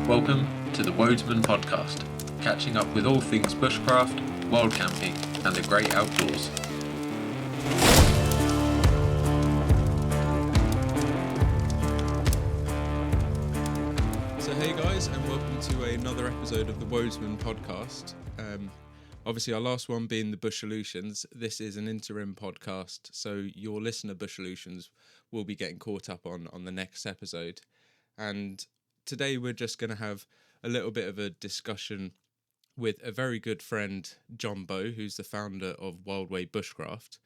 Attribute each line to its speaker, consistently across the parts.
Speaker 1: Welcome to the Wodesman podcast, catching up with all things bushcraft, wild camping and the great outdoors.
Speaker 2: So hey guys, and welcome to another episode of the Wodesman podcast. Obviously our last one being the Bush Solutions. This is an interim podcast, so your listener Bush Solutions will be getting caught up on the next episode. And today we're just going to have a little bit of a discussion with a very good friend, John Bow, who's the founder of Wildway Bushcraft.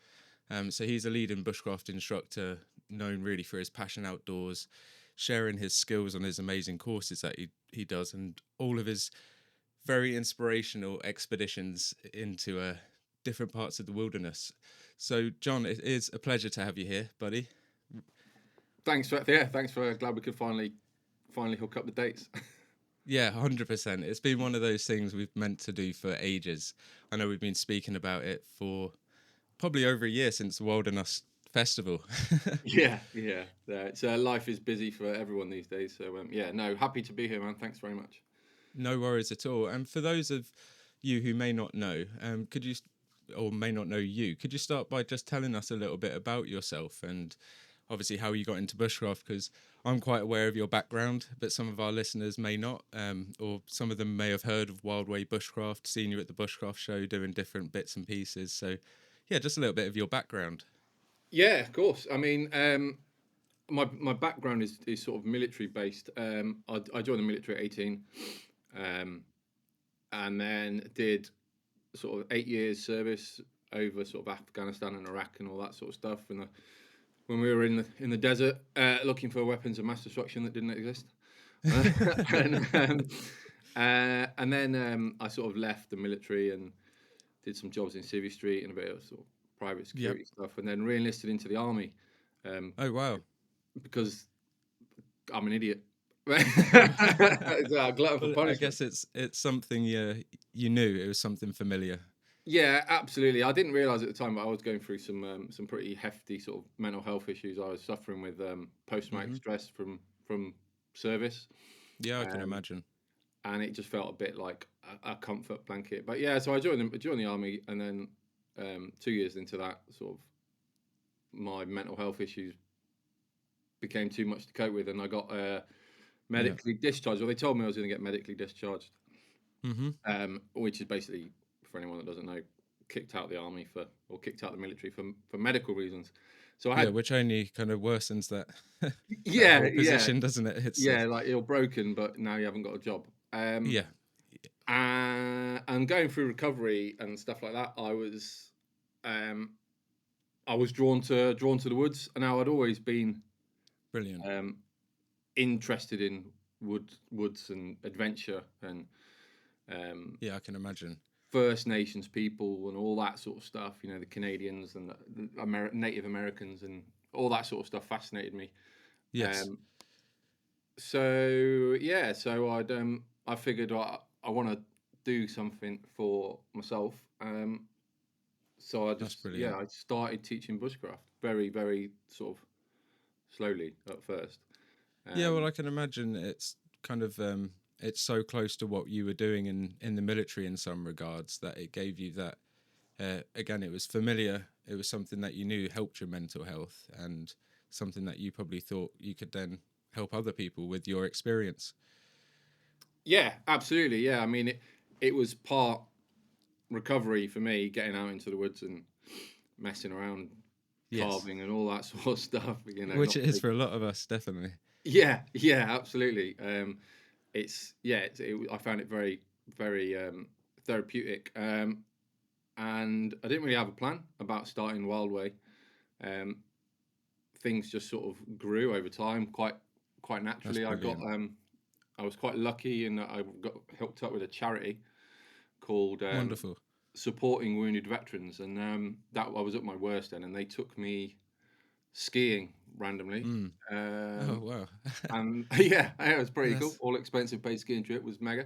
Speaker 2: So he's a leading bushcraft instructor, known really for his passion outdoors, sharing his skills on his amazing courses that he does, and all of his very inspirational expeditions into different parts of the wilderness. So, John, it is a pleasure to have you here, buddy.
Speaker 3: Thanks for glad we could finally hook up the dates.
Speaker 2: Yeah, 100%. It's been one of those things we've meant to do for ages. I know we've been speaking about it for probably over a year since the Wilderness Festival.
Speaker 3: Yeah. It's, life is busy for everyone these days. So, happy to be here, man. Thanks very much.
Speaker 2: No worries at all. And for those of you who may not know, could you start by just telling us a little bit about yourself and obviously how you got into bushcraft? Because I'm quite aware of your background, but some of our listeners may not, or some of them may have heard of Wildway Bushcraft, seen you at the Bushcraft show doing different bits and pieces. So, yeah, just a little bit of your background.
Speaker 3: Yeah, of course. I mean, my background is sort of military based. I joined the military at 18, and then did sort of 8 years service over sort of Afghanistan and Iraq and all that sort of stuff. When we were in the desert, looking for weapons of mass destruction that didn't exist, and then I sort of left the military and did some jobs in Civvy Street and a bit of sort of private security stuff, and then re-enlisted into the army.
Speaker 2: Oh wow!
Speaker 3: Because I'm an idiot. Glutton for punishment.
Speaker 2: I guess it's something you knew. It was something familiar.
Speaker 3: Yeah, absolutely. I didn't realise at the time, but I was going through some pretty hefty sort of mental health issues. I was suffering with post-traumatic stress from service.
Speaker 2: Yeah, I can imagine.
Speaker 3: And it just felt a bit like a comfort blanket. But yeah, so I joined the army, and then 2 years into that, sort of my mental health issues became too much to cope with, and I got medically discharged. Well, they told me I was going to get medically discharged, which is basically, for anyone that doesn't know, kicked out the army kicked out the military for medical reasons. So I had,
Speaker 2: which only kind of worsens that position, doesn't it? It's
Speaker 3: like you're broken, but now you haven't got a job. And going through recovery and stuff like that, I was drawn to the woods, and now I'd always been
Speaker 2: brilliant,
Speaker 3: interested in woods and adventure and
Speaker 2: I can imagine.
Speaker 3: First Nations people and all that sort of stuff, you know, the Canadians and the Native Americans and all that sort of stuff fascinated me.
Speaker 2: Yes.
Speaker 3: So I figured I want to do something for myself. So I started teaching bushcraft very, very sort of slowly at first.
Speaker 2: Well, I can imagine it's kind of it's so close to what you were doing in the military in some regards that it gave you that, again, it was familiar. It was something that you knew helped your mental health and something that you probably thought you could then help other people with your experience.
Speaker 3: Yeah, absolutely. Yeah, I mean, it was part recovery for me, getting out into the woods and messing around, carving and all that sort of stuff. You know,
Speaker 2: which it is for a lot of us, definitely.
Speaker 3: Yeah, absolutely. I found it very, very therapeutic. And I didn't really have a plan about starting Wildway. Things just sort of grew over time, quite naturally. I was quite lucky in that I got hooked up with a charity called
Speaker 2: Wonderful.
Speaker 3: Supporting Wounded Veterans, and that I was at my worst then, and they took me skiing randomly.
Speaker 2: Oh wow!
Speaker 3: And it was pretty cool. All expensive paid skiing trip, was mega.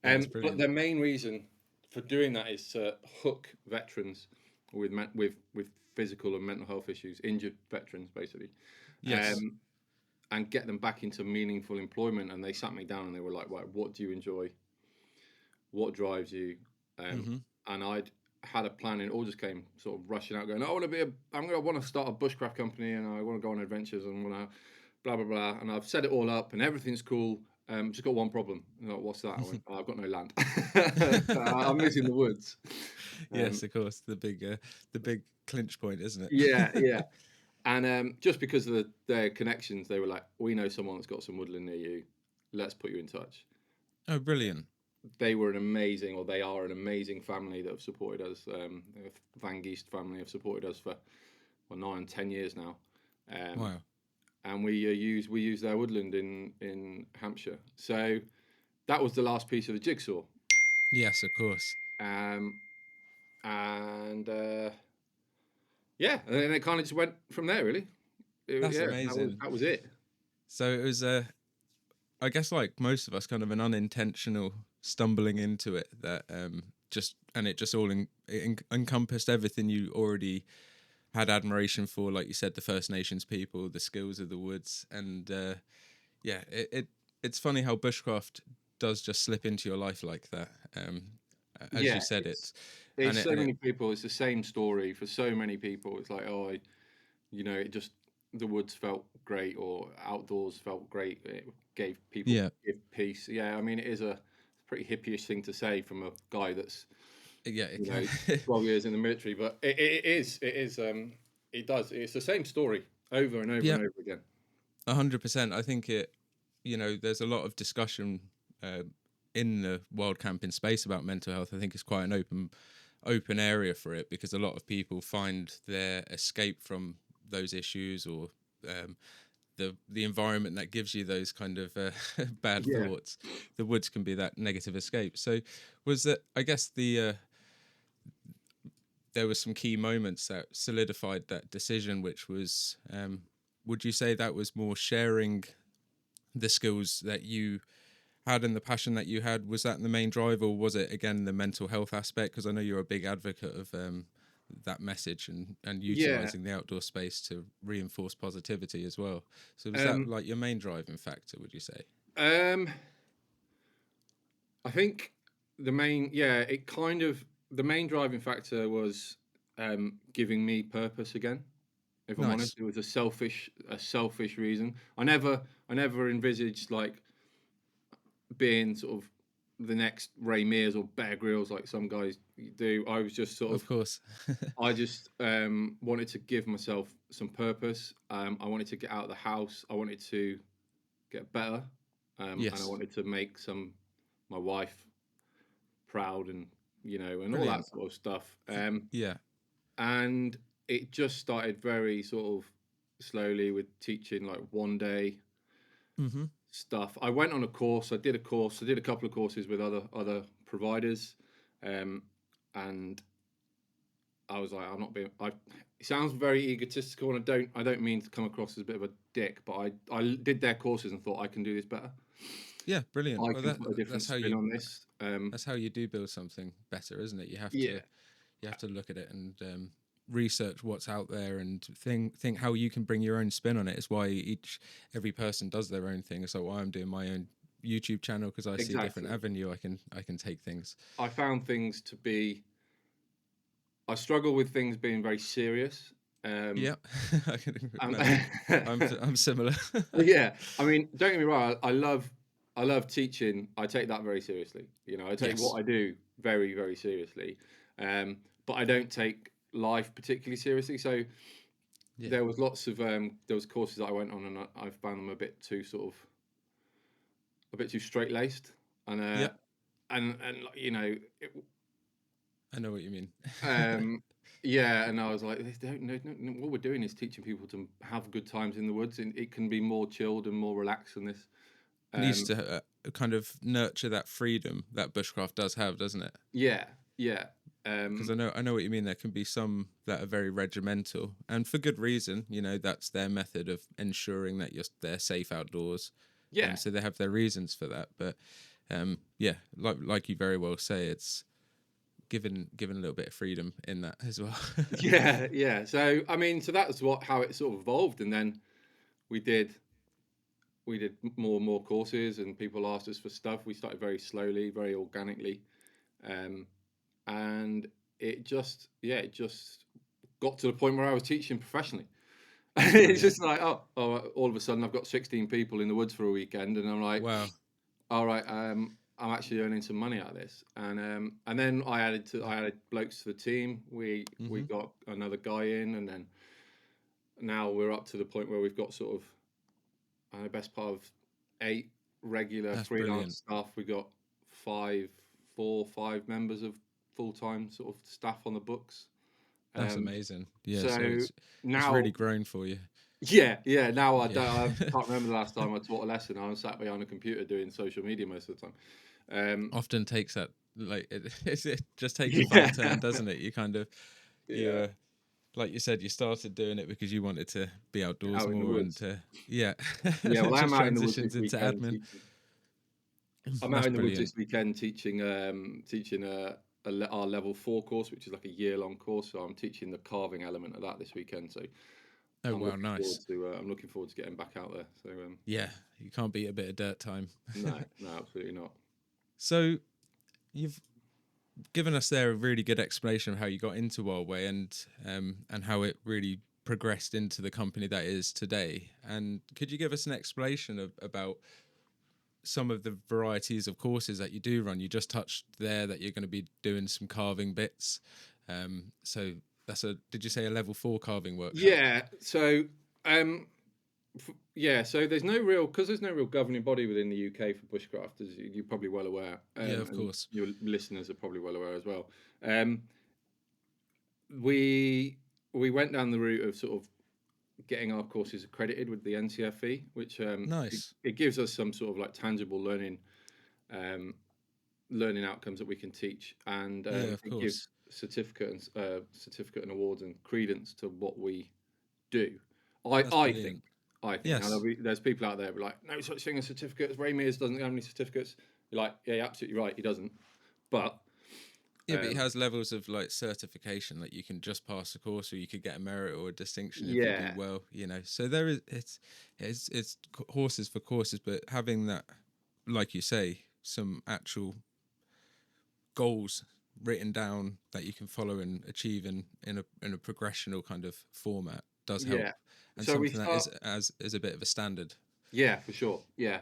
Speaker 3: But the main reason for doing that is to hook veterans with physical and mental health issues, injured veterans basically.
Speaker 2: Yes.
Speaker 3: and get them back into meaningful employment. And they sat me down and they were like, right, what do you enjoy? What drives you? And I'd had a plan, and it all just came sort of rushing out, going, I'm going to want to start a bushcraft company, and I want to go on adventures, and want to blah, blah, blah. And I've set it all up and everything's cool. Just got one problem. Like, what's that? I went, I've got no land. I'm missing the woods.
Speaker 2: Yes, of course, the big clinch point, isn't it?
Speaker 3: Yeah. And just because of their connections, they were like, we know someone that's got some woodland near you. Let's put you in touch.
Speaker 2: Oh, brilliant.
Speaker 3: They are an amazing family that have supported us. The Van Geest family have supported us for 9-10 years now.
Speaker 2: Wow.
Speaker 3: And we use their woodland in Hampshire. So that was the last piece of the jigsaw.
Speaker 2: Yes, of course.
Speaker 3: And yeah, and then it kind of just went from there, really.
Speaker 2: That's amazing.
Speaker 3: That was it.
Speaker 2: So it was, I guess, like most of us, kind of an unintentional stumbling into it that it just all encompassed everything you already had admiration for, like you said, the First Nations people, the skills of the woods, and it's funny how bushcraft does just slip into your life like that. As you said, it's
Speaker 3: so many people. It's the same story for so many people. It's like, it just, the woods felt great, or outdoors felt great. It gave people peace. Yeah, I mean, it is a pretty hippie-ish thing to say from a guy that's 12 years in the military, but it is. It does. It's the same story over and over and over again.
Speaker 2: 100%. I think there's a lot of discussion in the wild camping space about mental health. I think it's quite an open area for it, because a lot of people find their escape from those issues, or the environment that gives you those kind of bad thoughts. The woods can be that negative escape. So was that, I guess, there were some key moments that solidified that decision, which was, would you say that was more sharing the skills that you had and the passion that you had? Was that the main drive, or was it, again, the mental health aspect? Because I know you're a big advocate of that message and utilising the outdoor space to reinforce positivity as well. So was that like your main driving factor, would you say?
Speaker 3: I think the main driving factor was giving me purpose again. If I'm honest, it was a selfish reason. I never envisaged like being sort of the next Ray Mears or Bear Grylls like some guys do. I was just sort of
Speaker 2: course.
Speaker 3: I just wanted to give myself some purpose. I wanted to get out of the house. I wanted to get better, and I wanted to make my wife proud, and and all that sort of stuff. And it just started very sort of slowly with teaching, like one day stuff. I went on a course. I did a couple of courses with other providers, and I was like, it sounds very egotistical, and I don't mean to come across as a bit of a dick, but I did their courses and thought I can do this better.
Speaker 2: Yeah, brilliant.
Speaker 3: I can put a different spin on this.
Speaker 2: That's how you do build something better, isn't it? You have to look at it and research what's out there and think how you can bring your own spin on it. It's why every person does their own thing. It's like why I'm doing my own YouTube channel, because I see a different avenue I can take things.
Speaker 3: I found things to be. I struggle with things being very serious.
Speaker 2: I'm similar.
Speaker 3: Yeah, I mean, don't get me wrong. I love teaching. I take that very seriously. I take what I do very, very seriously. But I don't take life particularly seriously. So there was lots of there was courses that I went on, and I found them a bit too straight laced, and and
Speaker 2: I know what you mean.
Speaker 3: And I was like, what we're doing is teaching people to have good times in the woods, and it can be more chilled and more relaxed than this.
Speaker 2: It needs to kind of nurture that freedom that bushcraft does have, doesn't it?
Speaker 3: Yeah.
Speaker 2: Because I know what you mean. There can be some that are very regimental, and for good reason. That's their method of ensuring that they're safe outdoors.
Speaker 3: Yeah.
Speaker 2: So they have their reasons for that. But like you very well say, it's given a little bit of freedom in that as well.
Speaker 3: Yeah. So I mean, so that's how it sort of evolved, and then we did more and more courses, and people asked us for stuff. We started very slowly, very organically, and it just got to the point where I was teaching professionally. It's just like, oh, all of a sudden I've got 16 people in the woods for a weekend, and I'm like,
Speaker 2: Wow.
Speaker 3: all right, I'm actually earning some money out of this. And then I added blokes to the team. We got another guy in, and then now we're up to the point where we've got sort of the best part of 8 regular
Speaker 2: That's
Speaker 3: freelance
Speaker 2: brilliant.
Speaker 3: staff. We got 4 or 5 members of full-time sort of staff on the books.
Speaker 2: That's amazing. Yeah,
Speaker 3: So
Speaker 2: it's
Speaker 3: now,
Speaker 2: really grown for you.
Speaker 3: yeah. Now I
Speaker 2: Yeah.
Speaker 3: can't remember the last time I taught a lesson. I was sat behind a computer doing social media most of the time.
Speaker 2: Often takes that, like, it just takes a
Speaker 3: Yeah,
Speaker 2: fun turn, doesn't it? You kind of,
Speaker 3: yeah.
Speaker 2: like you said, you started doing it because you wanted to be outdoors
Speaker 3: Out in the
Speaker 2: more, and
Speaker 3: woods.
Speaker 2: yeah,
Speaker 3: Yeah, well,
Speaker 2: it
Speaker 3: I'm
Speaker 2: just
Speaker 3: out in the woods
Speaker 2: transitions
Speaker 3: this
Speaker 2: into
Speaker 3: weekend
Speaker 2: admin.
Speaker 3: teaching. I'm out
Speaker 2: That's
Speaker 3: in the woods
Speaker 2: brilliant.
Speaker 3: this weekend teaching our level 4 course, which is like a year-long course. So I'm teaching the carving element of that this weekend. So
Speaker 2: Oh
Speaker 3: I'm
Speaker 2: wow,
Speaker 3: looking forward
Speaker 2: nice.
Speaker 3: to getting back out there. So
Speaker 2: Yeah, you can't beat a bit of dirt time.
Speaker 3: no, absolutely not.
Speaker 2: So you've given us there a really good explanation of how you got into Wildway, and how it really progressed into the company that is today. And could you give us an explanation about some of the varieties of courses that you do run? You just touched there that you're going to be doing some carving bits. So did you say a level 4 carving workshop?
Speaker 3: Yeah. So so there's no real governing body within the UK for bushcraft, as you're probably well aware.
Speaker 2: Yeah, of
Speaker 3: And
Speaker 2: course.
Speaker 3: your listeners are probably well aware as well. We went down the route of sort of getting our courses accredited with the NCFE, which
Speaker 2: Nice.
Speaker 3: it gives us some sort of like tangible learning outcomes that we can teach, and
Speaker 2: Yeah, of
Speaker 3: it
Speaker 2: course.
Speaker 3: gives certificate and awards and credence to what we do.
Speaker 2: That's
Speaker 3: I
Speaker 2: brilliant.
Speaker 3: think now
Speaker 2: Yes.
Speaker 3: there's people out there who are like, no such thing as certificates. Ray Mears doesn't have any certificates. You're like, yeah, you're absolutely right, he doesn't. But
Speaker 2: Yeah, but it has levels of like certification, like you can just pass the course, or you could get a merit or a distinction if you do
Speaker 3: yeah,
Speaker 2: well. So there is it's horses for courses, but having that, like you say, some actual goals written down that you can follow and achieve in a progressional kind of format does help,
Speaker 3: yeah.
Speaker 2: and
Speaker 3: So we
Speaker 2: something that
Speaker 3: start.
Speaker 2: is a bit of a standard.
Speaker 3: Yeah, for sure. Yeah.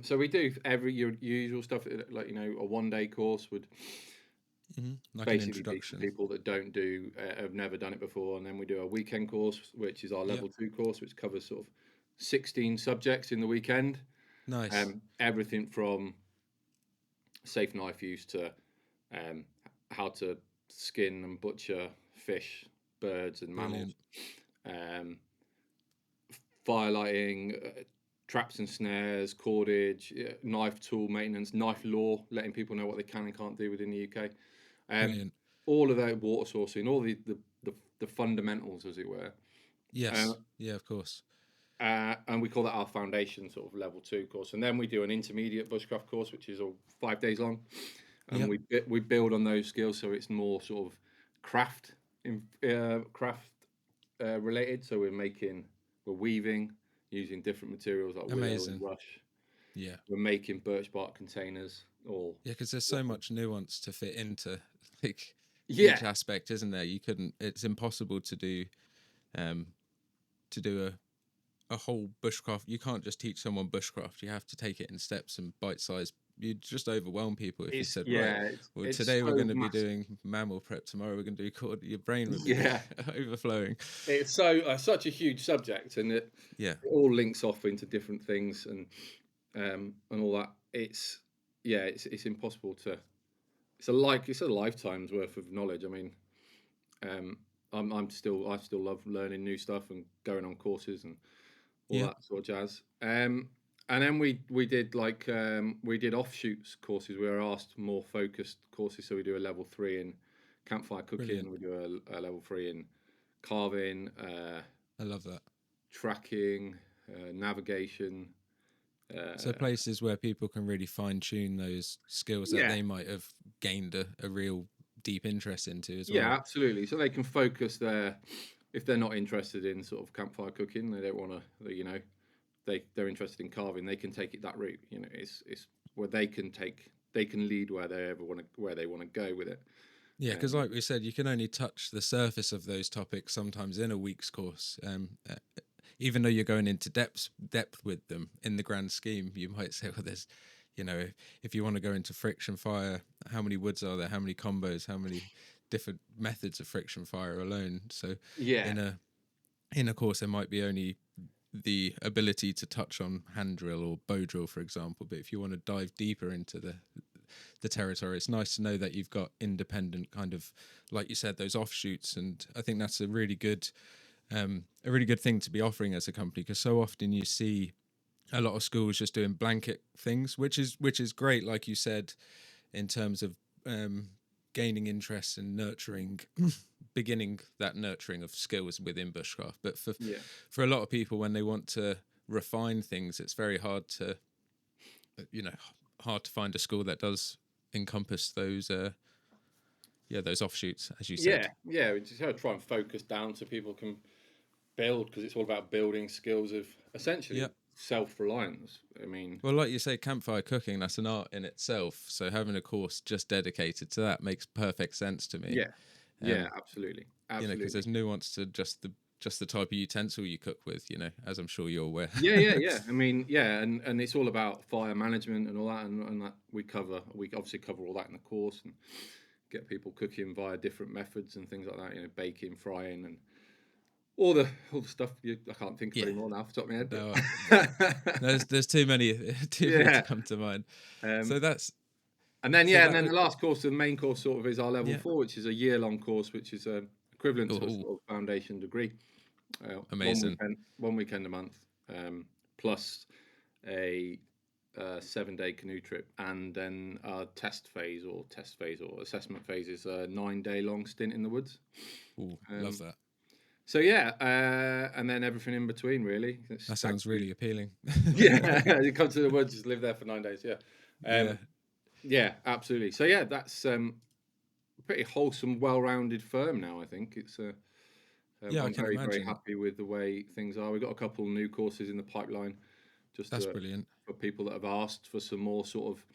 Speaker 3: So we do your usual stuff, like a 1-day course would
Speaker 2: Like an
Speaker 3: basically be for
Speaker 2: introduction.
Speaker 3: people that have never done it before, and then we do a weekend course, which is our
Speaker 2: Yep.
Speaker 3: level 2 course, which covers sort of 16 subjects in the weekend.
Speaker 2: Nice.
Speaker 3: Everything from safe knife use to how to skin and butcher fish, birds, and mammals.
Speaker 2: Brilliant.
Speaker 3: Firelighting, traps and snares, cordage, knife tool maintenance, knife law, letting people know what they can and can't do within the UK.
Speaker 2: Brilliant.
Speaker 3: All of that, water sourcing, all the fundamentals, as it were.
Speaker 2: Yes. Yeah, of course.
Speaker 3: And we call that our foundation sort of level 2 course. And then we do an intermediate bushcraft course, which is all 5 days long. And
Speaker 2: Yep.
Speaker 3: we build on those skills, so it's more sort of craft related. So we're weaving using different materials like willow and
Speaker 2: Amazing.
Speaker 3: rush.
Speaker 2: Yeah.
Speaker 3: We're making birch bark containers.
Speaker 2: Yeah, because there's so much nuance to fit into like
Speaker 3: Yeah,
Speaker 2: each aspect, isn't there? It's impossible to do um a whole bushcraft. You can't just teach someone bushcraft. You have to take it in steps and bite size. You'd just overwhelm people if you said, right, well,
Speaker 3: it's
Speaker 2: today we're
Speaker 3: so
Speaker 2: going to be
Speaker 3: massive.
Speaker 2: doing mammal prep, tomorrow we're going to do cord. Your brain would be
Speaker 3: Yeah,
Speaker 2: overflowing.
Speaker 3: it's such a huge subject, and
Speaker 2: Yeah,
Speaker 3: it all links off into different things and all that. It's impossible to. It's a lifetime's worth of knowledge. I mean, I still love learning new stuff and going on courses and all
Speaker 2: yeah,
Speaker 3: that sort of jazz. And then we did offshoots courses. We were asked more focused courses, so we do a level 3 in campfire cooking.
Speaker 2: brilliant.
Speaker 3: We do a level 3 in carving,
Speaker 2: I love that.
Speaker 3: tracking, navigation.
Speaker 2: So places where people can really fine tune those skills that
Speaker 3: Yeah,
Speaker 2: they might have gained a real deep interest into as
Speaker 3: yeah,
Speaker 2: well.
Speaker 3: absolutely. So they can focus if they're not interested in sort of campfire cooking, they don't want to, they're interested in carving, they can take it that route. You know, it's where they can lead where they want to go with it.
Speaker 2: Yeah, because like we said, you can only touch the surface of those topics sometimes in a week's course. Even though you're going into depth with them in the grand scheme, you might say, well, there's, you know, if you want to go into friction fire, how many woods are there? How many combos? How many different methods of friction fire alone? So
Speaker 3: Yeah,
Speaker 2: in a course, there might be only the ability to touch on hand drill or bow drill, for example. But if you want to dive deeper into the territory, it's nice to know that you've got independent kind of, like you said, those offshoots. And I think that's a really good thing to be offering as a company, because so often you see a lot of schools just doing blanket things, which is great, like you said, in terms of gaining interest and nurturing beginning that nurturing of skills within bushcraft. But for a lot of people, when they want to refine things, it's very hard to find a school that does encompass those those offshoots, as you said.
Speaker 3: yeah. We just have to try and focus down so people can build, because it's all about building skills of essentially self-reliance. I mean,
Speaker 2: well, like you say, campfire cooking, that's an art in itself. So having a course just dedicated to that makes perfect sense to me.
Speaker 3: Yeah, absolutely.
Speaker 2: You know, because there's nuance to just the type of utensil you cook with, you know, as I'm sure you're aware.
Speaker 3: Yeah. I mean, and it's all about fire management and all that, and that we obviously cover all that in the course, and get people cooking via different methods and things like that. You know, baking, frying, and all the stuff I can't think of anymore now off the top of my head.
Speaker 2: No, there's too many to come to mind. So that's
Speaker 3: and then the last course, the main course, sort of is our level 4, which is a year-long course, which is equivalent to a sort of foundation degree.
Speaker 2: Amazing.
Speaker 3: One weekend a month, plus a 7-day canoe trip, and then our test phase or assessment phase is a 9-day long stint in the woods.
Speaker 2: Ooh, love that.
Speaker 3: So and then everything in between, really.
Speaker 2: That sounds really appealing.
Speaker 3: Yeah, you come to the woods, just live there for 9 days. Yeah, absolutely. So that's a pretty wholesome, well-rounded firm now. I think it's. I'm very, very happy with the way things are. We've got a couple new courses in the pipeline. That's
Speaker 2: brilliant
Speaker 3: for people that have asked for some more sort of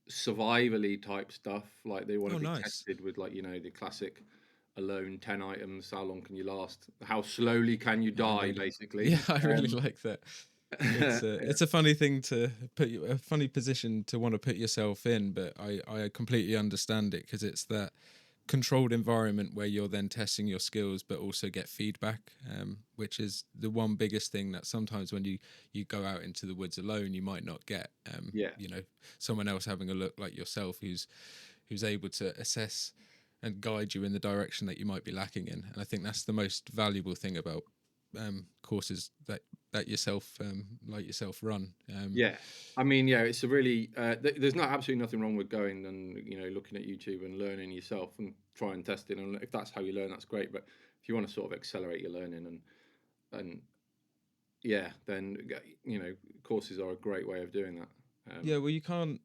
Speaker 3: survival-y type stuff. Like they want to be tested with, like, you know, the classic alone 10 items. How long can you last? How slowly can you die? Basically.
Speaker 2: Yeah, I really like that. It's a funny thing to a funny position to want to put yourself in, but I completely understand it, because it's that controlled environment where you're then testing your skills but also get feedback, which is the one biggest thing that sometimes when you go out into the woods alone you might not get. You know, someone else having a look like yourself who's able to assess and guide you in the direction that you might be lacking in. And I think that's the most valuable thing about courses that yourself run.
Speaker 3: I mean, it's a really there's absolutely nothing wrong with going and, you know, looking at YouTube and learning yourself and trying and testing, and if that's how you learn, that's great. But if you want to sort of accelerate your learning and then, you know, courses are a great way of doing that.
Speaker 2: Well, you can't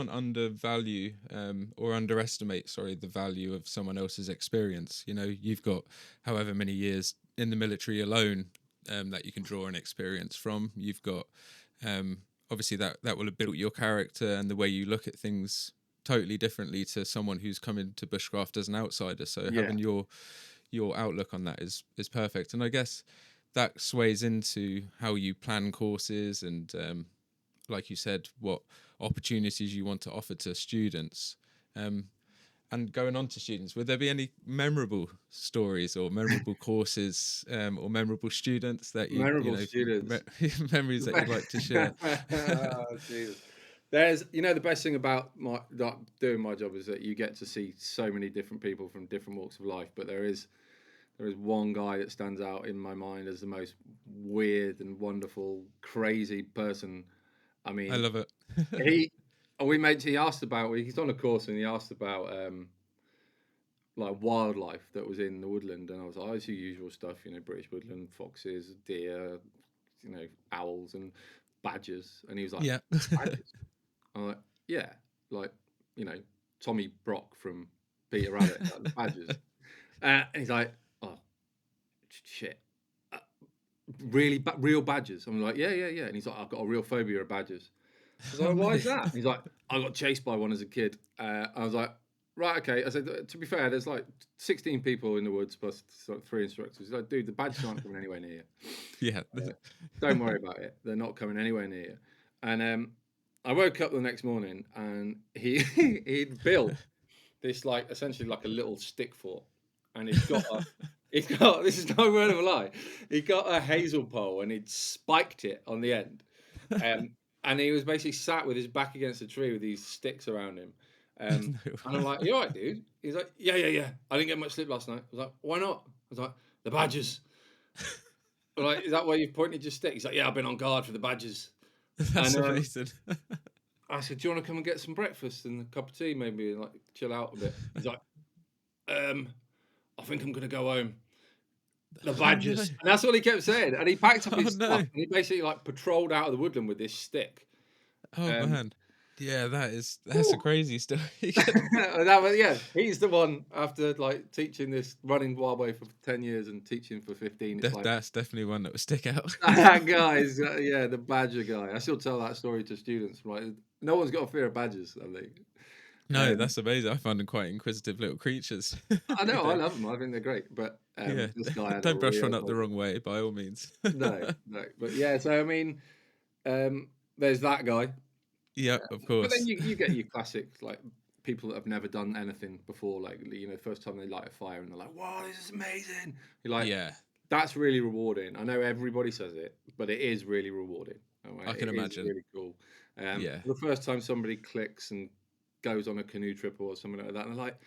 Speaker 2: undervalue or underestimate, the value of someone else's experience. You know, you've got however many years in the military alone that you can draw an experience from. You've got obviously that will have built your character and the way you look at things totally differently to someone who's come into bushcraft as an outsider. So having your outlook on that is perfect. And I guess that sways into how you plan courses and like you said, what opportunities you want to offer to students. And going on to students, would there be any memorable stories or memorable courses or memorable students that memories that you'd like to share?
Speaker 3: There's, you know, the best thing about doing my job is that you get to see so many different people from different walks of life. But there is one guy that stands out in my mind as the most weird and wonderful, crazy person. I mean,
Speaker 2: I love it.
Speaker 3: He asked about, he's on a course and he asked about like wildlife that was in the woodland, and I was like, it's the usual stuff, you know, British woodland, foxes, deer, you know, owls and badgers. And he was like, badgers? I'm like, yeah, like, you know, Tommy Brock from Peter Rabbit, like the badgers. And he's like, oh shit, really real badgers. I'm like, yeah. And he's like, I've got a real phobia of badgers. I was like, why is that? And he's like, I got chased by one as a kid. I was like, right, okay. I said, to be fair, there's like 16 people in the woods plus like 3 instructors. He's like, dude, the badgers aren't coming anywhere near you.
Speaker 2: Yeah.
Speaker 3: Don't worry about it. They're not coming anywhere near you. And I woke up the next morning and he'd built this like essentially like a little stick fort, and he's got this is no word of a lie. He got a hazel pole and he'd spiked it on the end, and he was basically sat with his back against a tree with these sticks around him. And I'm like, you all right, dude? He's like, yeah. I didn't get much sleep last night. I was like, why not? I was like, the badgers. Like, is that why you've pointed your stick? He's like, yeah, I've been on guard for the badgers.
Speaker 2: That's amazing.
Speaker 3: I said, do you want to come and get some breakfast and a cup of tea, maybe, and like chill out a bit? He's like, I think I'm gonna go home. The badgers, and that's all he kept saying. And he packed up his stuff, and he basically like patrolled out of the woodland with this stick.
Speaker 2: Oh man, yeah, that's a crazy story.
Speaker 3: He's the one after like teaching this running Wildway for 10 years and teaching for 15.
Speaker 2: That's definitely one that would stick out.
Speaker 3: That guy is, the badger guy. I still tell that story to students. Right, no one's got a fear of badgers, I think.
Speaker 2: No, that's amazing. I find them quite inquisitive little creatures.
Speaker 3: I know, I love them. I think they're great. But this guy
Speaker 2: don't brush one up the wrong way, by all means.
Speaker 3: No. But yeah, so I mean, there's that guy.
Speaker 2: Yeah, of course.
Speaker 3: But then you get your classic like people that have never done anything before, like first time they light a fire and they're like, "Wow, this is amazing!" You're like,
Speaker 2: yeah,
Speaker 3: that's really rewarding. I know everybody says it, but it is really rewarding.
Speaker 2: I can imagine.
Speaker 3: It's really cool. The first time somebody clicks and goes on a canoe trip or something like that, and they're like,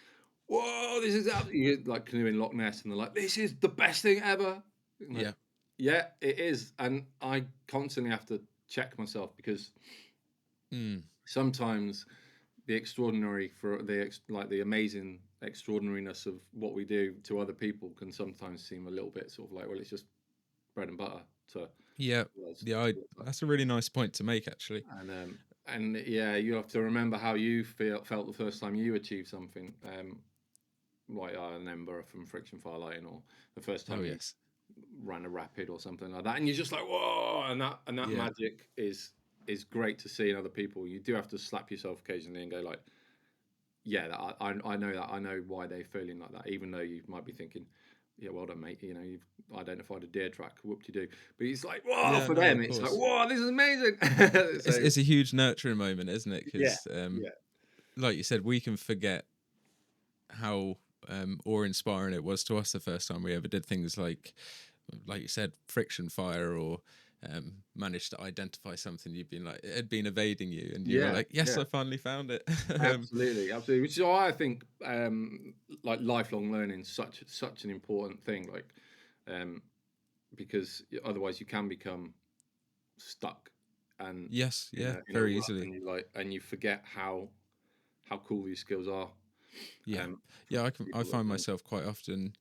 Speaker 3: "Whoa, this is absolutely like canoeing Loch Ness," and they're like, "This is the best thing ever." Like, yeah, it is, and I constantly have to check myself because sometimes the extraordinary the amazing extraordinariness of what we do to other people can sometimes seem a little bit sort of like, well, it's just bread and butter to
Speaker 2: that's a really nice point to make, actually.
Speaker 3: And you have to remember how you felt the first time you achieved something, like I remember from friction firelighting, or the first time you ran a rapid or something like that, and you're just like, whoa, and that magic is great to see in other people. You do have to slap yourself occasionally and go like, I know that, I know why they're feeling like that, even though you might be thinking, yeah, well done, mate, you've identified a deer track, whoop-de-doo. But it's like, whoa, for them, it's like, whoa, this is amazing.
Speaker 2: It's a huge nurturing moment, isn't it? Because, like you said, we can forget how awe-inspiring it was to us the first time we ever did things like you said, friction fire, or managed to identify something you've been like, it had been evading you, and you were like, yes, I finally found it.
Speaker 3: Absolutely. Which is why I think like lifelong learning is such an important thing, like because otherwise you can become stuck and
Speaker 2: very easily,
Speaker 3: and you forget how cool these skills are.
Speaker 2: I find myself quite often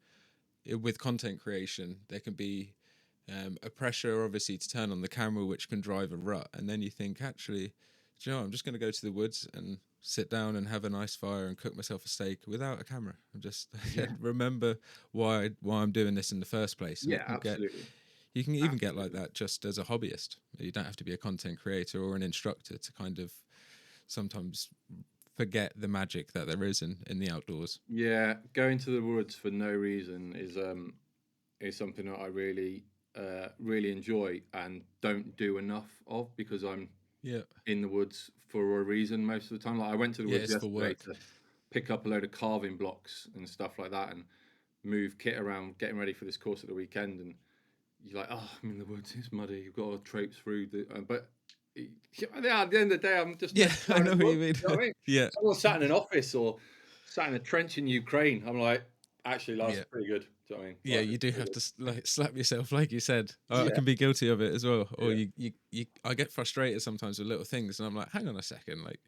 Speaker 2: with content creation, there can be a pressure obviously to turn on the camera, which can drive a rut, and then you think, actually, do you know, I'm just going to go to the woods and sit down and have a nice fire and cook myself a steak without a camera. I'm just remember why I'm doing this in the first place. And
Speaker 3: absolutely.
Speaker 2: You can even get like that just as a hobbyist. You don't have to be a content creator or an instructor to kind of sometimes forget the magic that there is in the outdoors.
Speaker 3: Yeah, going to the woods for no reason is something that I really enjoy and don't do enough of, because I'm in the woods for a reason most of the time. Like I went to the woods yesterday to pick up a load of carving blocks and stuff like that and move kit around, getting ready for this course at the weekend. And you're like, oh, I'm in the woods, it's muddy, you've got to traipse through but at the end of the day, I'm just
Speaker 2: I know what you mean.
Speaker 3: You know what I mean?
Speaker 2: Yeah,
Speaker 3: someone sat in an office or sat in a trench in Ukraine, I'm like, actually, that's pretty good. Do you know what I mean?
Speaker 2: Yeah, you do have to like slap yourself, like you said. I can be guilty of it as well. Or I get frustrated sometimes with little things, and I'm like, hang on a second, like,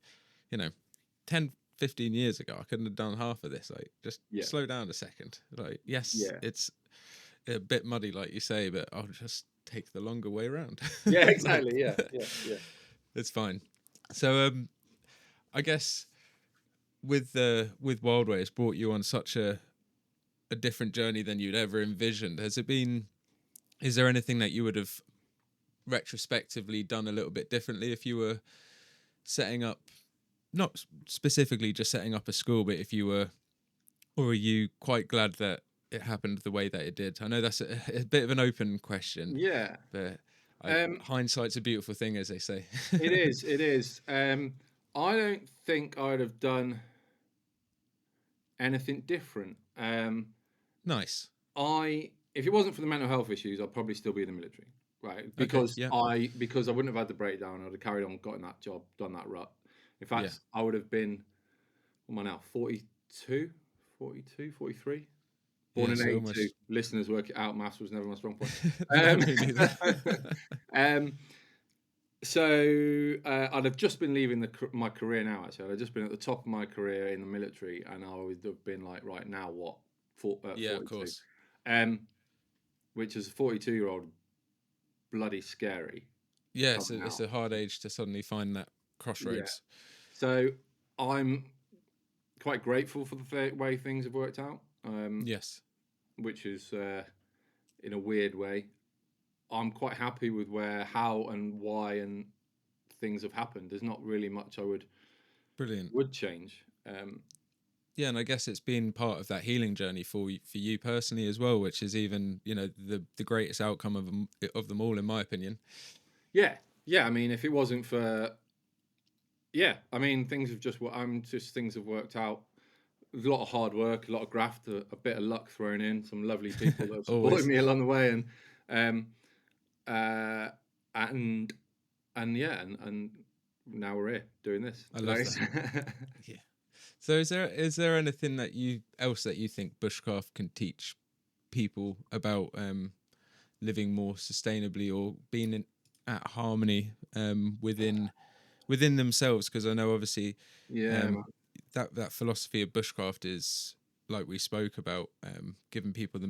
Speaker 2: 10, 15 years ago, I couldn't have done half of this. Like, just slow down a second. Like, it's a bit muddy, like you say, but I'll just take the longer way around.
Speaker 3: Yeah, exactly. Yeah.
Speaker 2: It's fine. So, I guess with Wildway, it's brought you on such a different journey than you'd ever envisioned. Has it been Is there anything that you would have retrospectively done a little bit differently if you were setting up, not specifically just setting up a school, but if you were, or are you quite glad that it happened the way that it did? I know that's a bit of an open question,
Speaker 3: Yeah.
Speaker 2: but
Speaker 3: Um,
Speaker 2: hindsight's a beautiful thing, as they say.
Speaker 3: it is. It is. I don't think I'd have done anything different.
Speaker 2: Nice.
Speaker 3: If it wasn't for the mental health issues, I'd probably still be in the military, right?
Speaker 2: Okay.
Speaker 3: Because
Speaker 2: Yeah.
Speaker 3: I wouldn't have had the breakdown. I'd have carried on, gotten that job, done that rut. In fact,
Speaker 2: Yeah.
Speaker 3: I would have been, what am I now, 42, 42, 43? Born
Speaker 2: Yeah.
Speaker 3: in
Speaker 2: So
Speaker 3: 82.
Speaker 2: almost.
Speaker 3: Listeners, work it out. Maths was never my strong point.
Speaker 2: No,
Speaker 3: Um,
Speaker 2: me neither.
Speaker 3: um, so I'd have just been leaving my career now. Actually, I'd have just been at the top of my career in the military, and I would have been like, right now, what?
Speaker 2: Yeah, of
Speaker 3: 42.
Speaker 2: course.
Speaker 3: Which is a 42-year-old, bloody scary
Speaker 2: Yeah,
Speaker 3: coming
Speaker 2: it's
Speaker 3: out.
Speaker 2: a hard age to suddenly find that
Speaker 3: Yeah.
Speaker 2: crossroads.
Speaker 3: So I'm quite grateful for the way things have worked out.
Speaker 2: Yes.
Speaker 3: Which is in a weird way. I'm quite happy with how, and why, and things have happened. There's not really much I
Speaker 2: Brilliant.
Speaker 3: would change.
Speaker 2: Yeah, and I guess it's been part of that healing journey for you personally as well, which is even the greatest outcome of them all, in my opinion.
Speaker 3: Yeah. I mean, if it wasn't for I mean, things have worked out. There's a lot of hard work, a lot of graft, a bit of luck thrown in, some lovely people that have supported
Speaker 2: Always.
Speaker 3: me along the way, um, uh, and and now we're here doing this.
Speaker 2: I love that. Yeah. So is there anything that you think bushcraft can teach people about living more sustainably or being at harmony within themselves? Because I know obviously
Speaker 3: Yeah,
Speaker 2: um,
Speaker 3: man.
Speaker 2: that philosophy of bushcraft is, like we spoke about, giving people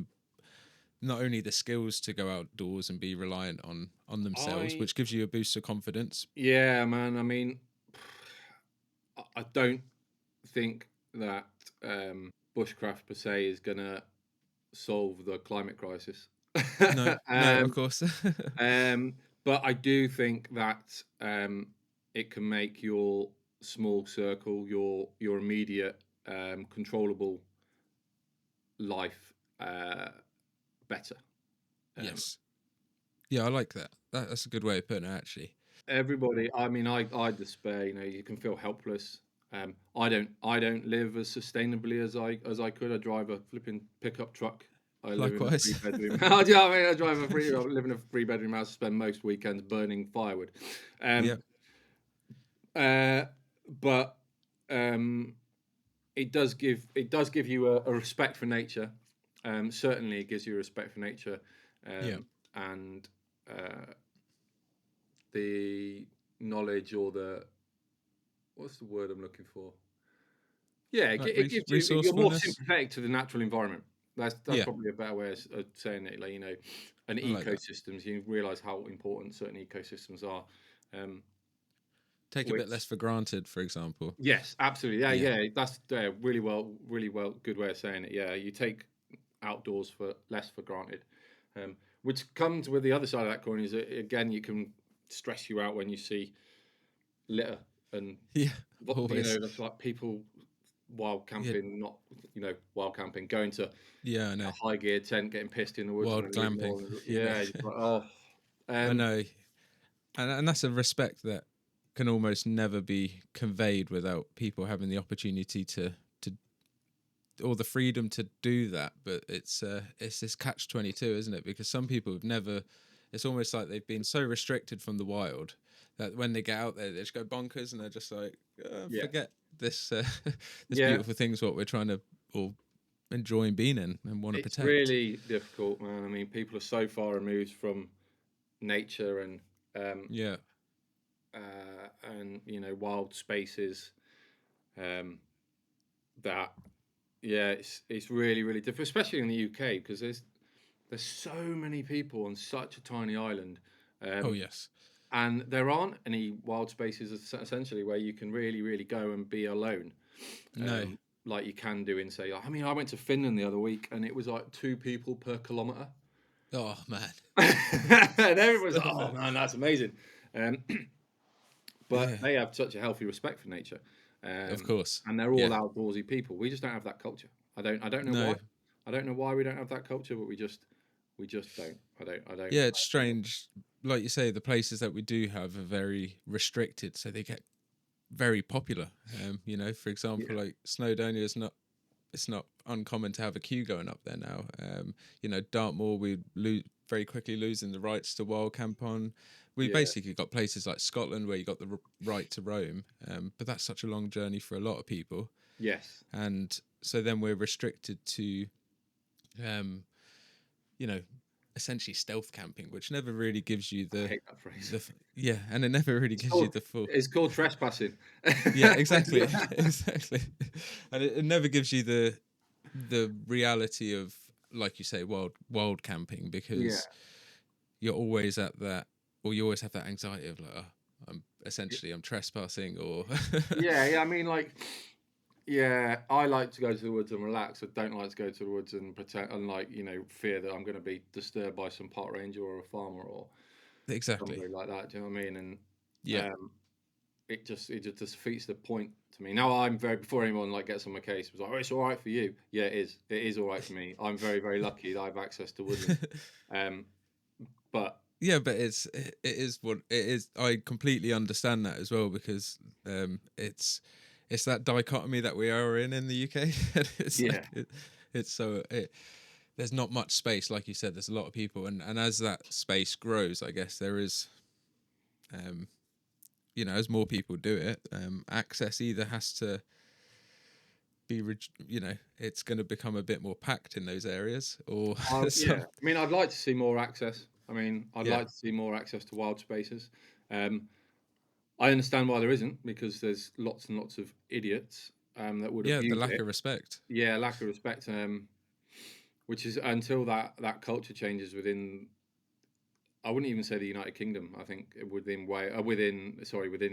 Speaker 2: not only the skills to go outdoors and be reliant on themselves,
Speaker 3: I
Speaker 2: which gives you a boost of confidence.
Speaker 3: Yeah, man. I mean, I don't think that bushcraft per se is gonna solve the climate crisis.
Speaker 2: No, no, of
Speaker 3: um,
Speaker 2: course.
Speaker 3: but I do think that it can make your small circle, your immediate controllable life better. Um,
Speaker 2: Yes. Yeah, I like that. That's a good way of putting it, actually.
Speaker 3: Everybody, I mean, I despair. You know, you can feel helpless. I don't live as sustainably as I could. I drive a flipping pickup truck. I live in a
Speaker 2: Likewise.
Speaker 3: 3 bedroom. Do you know what I mean? I live in a 3 bedroom house. Spend most weekends burning firewood.
Speaker 2: Yeah.
Speaker 3: Um, but um, it does give you a respect for nature. Certainly, it gives you a respect for nature,
Speaker 2: Yeah.
Speaker 3: and uh, the knowledge, or the what's the word I'm looking for? Yeah,
Speaker 2: Like
Speaker 3: it gives you, you're more
Speaker 2: resourcefulness.
Speaker 3: sympathetic to the natural environment. That's
Speaker 2: Yeah,
Speaker 3: probably a better way of saying it. Like, and
Speaker 2: I like that.
Speaker 3: ecosystems, you realise how important certain ecosystems are. Um,
Speaker 2: Take a bit less
Speaker 3: which
Speaker 2: for granted, for example.
Speaker 3: Yes, absolutely.
Speaker 2: Yeah.
Speaker 3: That's really well, good way of saying it. Yeah, you take outdoors for granted, which comes with the other side of that coin. Is that, again, you can stress you out when you see litter and
Speaker 2: Yeah.
Speaker 3: you
Speaker 2: Always.
Speaker 3: know, that's like people wild
Speaker 2: Yeah.
Speaker 3: camping, not wild camping, going to
Speaker 2: Yeah, I
Speaker 3: a
Speaker 2: know.
Speaker 3: high gear tent, getting pissed in the woods, and
Speaker 2: Wild
Speaker 3: then leaving it
Speaker 2: glamping.
Speaker 3: all.
Speaker 2: You know.
Speaker 3: Yeah, just like, oh,
Speaker 2: I
Speaker 3: um,
Speaker 2: know. And that's a respect that can almost never be conveyed without people having the opportunity to or the freedom to do that. But it's this catch-22, isn't it? Because some people have never, it's almost like they've been so restricted from the wild that when they get out there, they just go bonkers and they're just like,
Speaker 3: yeah,
Speaker 2: forget this this
Speaker 3: yeah.
Speaker 2: beautiful thing's what we're trying to or enjoying being in and want to
Speaker 3: It's
Speaker 2: protect.
Speaker 3: really difficult, man. I mean, people are so far removed from nature um,
Speaker 2: Yeah.
Speaker 3: and wild spaces, um, that it's really difficult, especially in the UK, because there's so many people on such a tiny island,
Speaker 2: Oh
Speaker 3: um,
Speaker 2: yes.
Speaker 3: and there aren't any wild spaces essentially where you can really go and be alone,
Speaker 2: No.
Speaker 3: like you can do in, say, I mean, I went to Finland the other week, and it was like 2 people per kilometre.
Speaker 2: Oh man.
Speaker 3: And everyone's like, oh man, that's amazing. But
Speaker 2: Yeah.
Speaker 3: they have such a healthy respect for nature,
Speaker 2: Of course.
Speaker 3: and they're all
Speaker 2: Yeah.
Speaker 3: outdoorsy people. We just don't have that culture. I don't know
Speaker 2: No.
Speaker 3: why. I don't know why we don't have that culture, but we just don't. I don't.
Speaker 2: Yeah, it's strange. Like you say, the places that we do have are very restricted, so they get very popular. You know, for example,
Speaker 3: Yeah.
Speaker 2: like Snowdonia is not. It's not uncommon to have a queue going up there now. You know, Dartmoor, we very quickly losing the rights to wild camp on. We
Speaker 3: Yeah.
Speaker 2: basically got places like Scotland where you got the right to roam, but that's such a long journey for a lot of people,
Speaker 3: Yes.
Speaker 2: and so then we're restricted to, um, you know, essentially stealth camping, which never really gives you
Speaker 3: I
Speaker 2: the
Speaker 3: hate that phrase.
Speaker 2: yeah, and it never really
Speaker 3: It's
Speaker 2: gives you
Speaker 3: called
Speaker 2: the full.
Speaker 3: it's called trespassing.
Speaker 2: Yeah, exactly, exactly, and it never gives you the reality of, like you say, wild camping,
Speaker 3: Yeah.
Speaker 2: because you're always at that, or you always have that anxiety of like, oh, I'm trespassing, or
Speaker 3: Yeah. Yeah. I mean, like, yeah, I like to go to the woods and relax. I don't like to go to the woods and pretend and like fear that I'm going to be disturbed by some park ranger or a farmer or
Speaker 2: exactly,
Speaker 3: somebody like that. Do you know what I mean? And
Speaker 2: yeah,
Speaker 3: it just defeats the point to me. Now I'm very before anyone like gets on my case, was like, oh, it's all right for you. Yeah, it is. It is all right for me. I'm very very lucky that I have access to woodland. Um, but
Speaker 2: yeah, but it is what it is. I completely understand that as well, because it's that dichotomy that we are in the UK. It's
Speaker 3: yeah,
Speaker 2: like it's so there's not much space, like you said. There's a lot of people, and as that space grows, I guess there is, um, you know, as more people do it, access either has to be, you know, it's going to become a bit more packed in those areas, or
Speaker 3: yeah.
Speaker 2: some,
Speaker 3: I mean, I'd like to see more access. I mean, I'd
Speaker 2: yeah,
Speaker 3: like to see more access to wild spaces. Um, I understand why there isn't because there's lots and lots of idiots that would
Speaker 2: yeah, the
Speaker 3: abuse
Speaker 2: lack
Speaker 3: it.
Speaker 2: of respect.
Speaker 3: Yeah, lack of respect. Which is until that culture changes within. I wouldn't even say the United Kingdom. I think within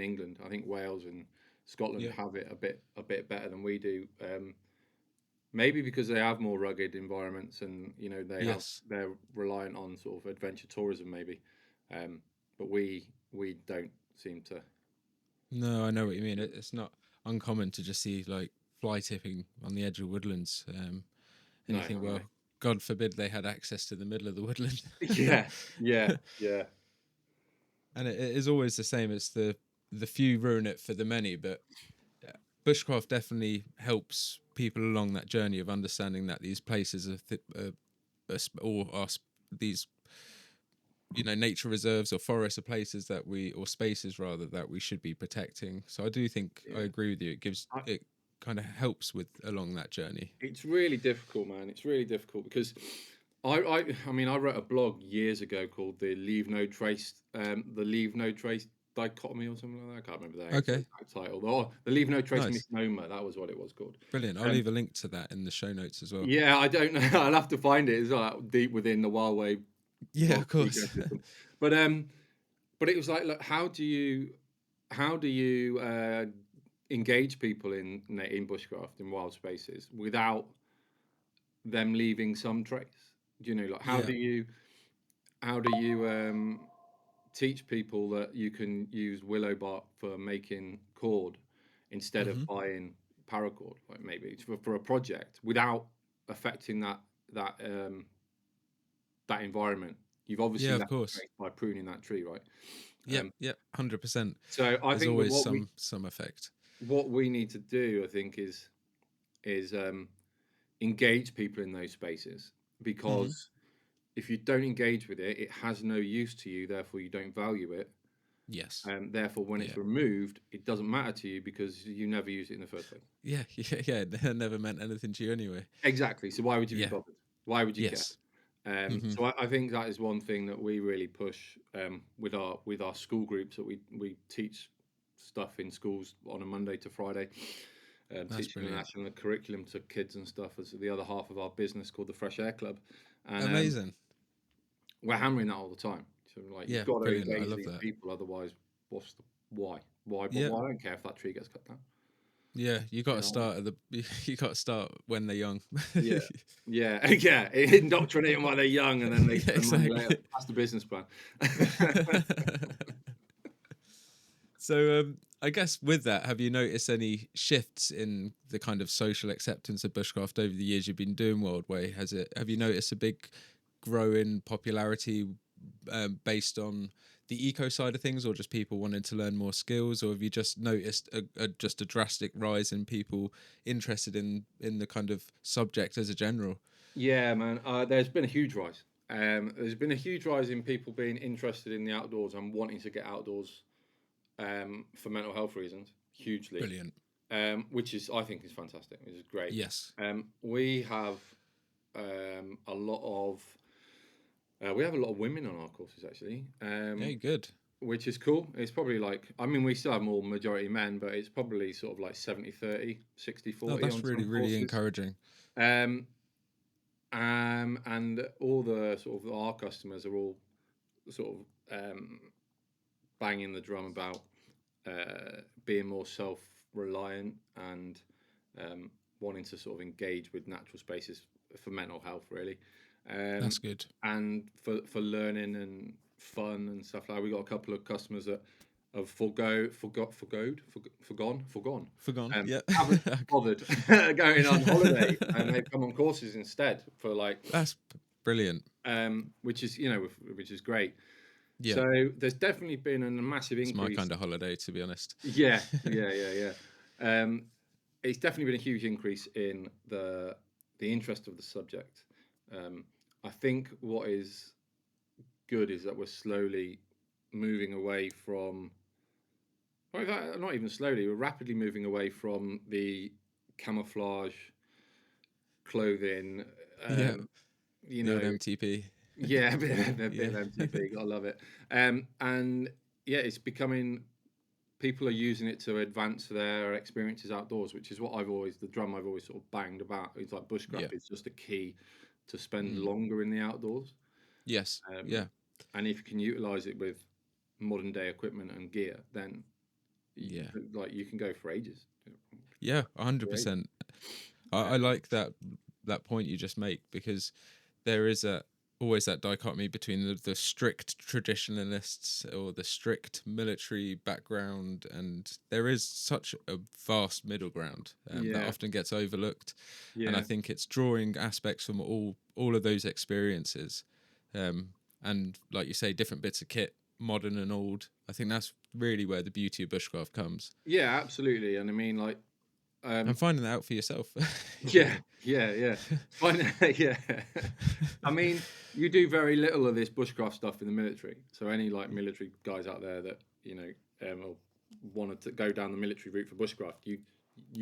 Speaker 3: England. I think Wales and Scotland
Speaker 2: Yeah,
Speaker 3: have it a bit better than we do. Maybe because they have more rugged environments and
Speaker 2: yes.
Speaker 3: they're reliant on sort of adventure tourism maybe, but we don't seem to.
Speaker 2: No, I know what you mean. It's not uncommon to just see like fly tipping on the edge of woodlands. And
Speaker 3: No,
Speaker 2: you think,
Speaker 3: I know.
Speaker 2: well, God forbid they had access to the middle of the woodland.
Speaker 3: Yeah, yeah, yeah,
Speaker 2: And it is always the same. It's the few ruin it for the many. But bushcraft definitely helps people along that journey of understanding that these places these, you know, nature reserves or forests are places that or spaces rather, that we should be protecting. So I do think I
Speaker 3: yeah.
Speaker 2: agree with you. It kind of helps with along that journey.
Speaker 3: It's really difficult, man. It's really difficult because I mean, I wrote a blog years ago called the Leave No Trace dichotomy or something like that. I can't remember the
Speaker 2: Okay,
Speaker 3: exact title. Oh, the Leave No Trace
Speaker 2: nice,
Speaker 3: misnomer. That was what it was called.
Speaker 2: brilliant. I'll
Speaker 3: Um,
Speaker 2: leave a link to that in the show notes as well.
Speaker 3: yeah, I don't know. I'll have to find it. It's like deep within the Wildway
Speaker 2: Yeah,
Speaker 3: blog
Speaker 2: of course.
Speaker 3: ecosystem. But it was like, look, how do you engage people in bushcraft in wild spaces without them leaving some trace? Do you know, like
Speaker 2: Yeah.
Speaker 3: how do you teach people that you can use willow bark for making cord instead of
Speaker 2: Hmm.
Speaker 3: buying paracord, like maybe for a project without affecting that environment? You've obviously
Speaker 2: Yeah, of
Speaker 3: left a
Speaker 2: course.
Speaker 3: trace by pruning that tree, right?
Speaker 2: Yep,
Speaker 3: Um,
Speaker 2: yep, 100%.
Speaker 3: so I
Speaker 2: There's
Speaker 3: think that
Speaker 2: always some effect.
Speaker 3: what we need to do, I think, is engage people in those spaces
Speaker 2: Hmm.
Speaker 3: because if you don't engage with it, it has no use to you. Therefore, you don't value it.
Speaker 2: Yes.
Speaker 3: Therefore, when
Speaker 2: Yeah.
Speaker 3: it's removed, it doesn't matter to you because you never used it in the first place.
Speaker 2: Yeah, yeah, yeah. It never meant anything to you anyway.
Speaker 3: Exactly. So why would you be
Speaker 2: Yeah.
Speaker 3: bothered? Why would you care?
Speaker 2: Yes. Hmm.
Speaker 3: So I think that is one thing that we really push with our school groups that we teach stuff in schools on a Monday to Friday,
Speaker 2: That's
Speaker 3: teaching the
Speaker 2: brilliant.
Speaker 3: national curriculum to kids and stuff as the other half of our business called the Fresh Air Club, and
Speaker 2: Amazing.
Speaker 3: we're hammering that all the time. So like you've
Speaker 2: Yeah,
Speaker 3: got to
Speaker 2: brilliant. I
Speaker 3: engage
Speaker 2: love
Speaker 3: these
Speaker 2: that.
Speaker 3: people, otherwise, what's the why? Why? But
Speaker 2: Yeah.
Speaker 3: why? I don't care if that tree gets cut down.
Speaker 2: Yeah, you got
Speaker 3: You
Speaker 2: to
Speaker 3: know?
Speaker 2: start at the. You got to start when they're young.
Speaker 3: Yeah, yeah, yeah. Indoctrinate them while they're young, and then they
Speaker 2: Yeah,
Speaker 3: spend money later.
Speaker 2: exactly.
Speaker 3: That's the business plan.
Speaker 2: So, I guess with that, have you noticed any shifts in the kind of social acceptance of bushcraft over the years you've been doing Wildway? Have you noticed a big grow in popularity based on the eco side of things, or just people wanting to learn more skills, or have you just noticed just a drastic rise in people interested in the kind of subject as a general?
Speaker 3: Yeah, man. There's been a huge rise. There's been a huge rise in people being interested in the outdoors and wanting to get outdoors for mental health reasons, hugely.
Speaker 2: Brilliant.
Speaker 3: Which is, I think, is fantastic. Which is great.
Speaker 2: Yes.
Speaker 3: We have a lot of women on our courses actually.
Speaker 2: Hey, good.
Speaker 3: Which is cool. It's probably like, I mean, we still have more majority men, but it's probably sort of like 70-30, 60-40
Speaker 2: Oh, that's
Speaker 3: on
Speaker 2: really,
Speaker 3: some
Speaker 2: really
Speaker 3: courses.
Speaker 2: encouraging.
Speaker 3: And all the sort of our customers are all sort of banging the drum about being more self-reliant and wanting to sort of engage with natural spaces for mental health, really.
Speaker 2: That's good.
Speaker 3: And for learning and fun and stuff like that. We got a couple of customers that have forgone.
Speaker 2: Yeah.
Speaker 3: Haven't bothered going on holiday, and they've come on courses instead for like,
Speaker 2: That's brilliant.
Speaker 3: which is which is great.
Speaker 2: Yeah.
Speaker 3: So there's definitely been a massive
Speaker 2: It's
Speaker 3: increase.
Speaker 2: my kind of holiday, to be honest.
Speaker 3: Yeah. It's definitely been a huge increase in the interest of the subject. I think what is good is that we're slowly moving away from, well, not even slowly, we're rapidly moving away from the camouflage clothing.
Speaker 2: Yeah.
Speaker 3: You
Speaker 2: The
Speaker 3: know,
Speaker 2: old MTP.
Speaker 3: yeah, a bit of
Speaker 2: Yeah.
Speaker 3: MTP. Gotta love it. And yeah, it's becoming. People are using it to advance their experiences outdoors, which is what the drum I've always sort of banged about. It's like bushcraft
Speaker 2: Yeah.
Speaker 3: is just a key to spend longer in the outdoors.
Speaker 2: Yes. Yeah.
Speaker 3: And if you can utilize it with modern day equipment and gear, then
Speaker 2: Yeah.
Speaker 3: you can go for ages.
Speaker 2: Yeah. 100%. I like that point you just make, because there is always that dichotomy between the strict traditionalists or the strict military background, and there is such a vast middle ground that often gets overlooked. And I think it's drawing aspects from all of those experiences, and like you say, different bits of kit, modern and old. I think that's really where the beauty of bushcraft comes.
Speaker 3: Yeah, absolutely. And I mean, like,
Speaker 2: I'm finding that out for yourself.
Speaker 3: yeah. Fine. Yeah. I mean, you do very little of this bushcraft stuff in the military. So any like military guys out there that wanted to go down the military route for bushcraft, you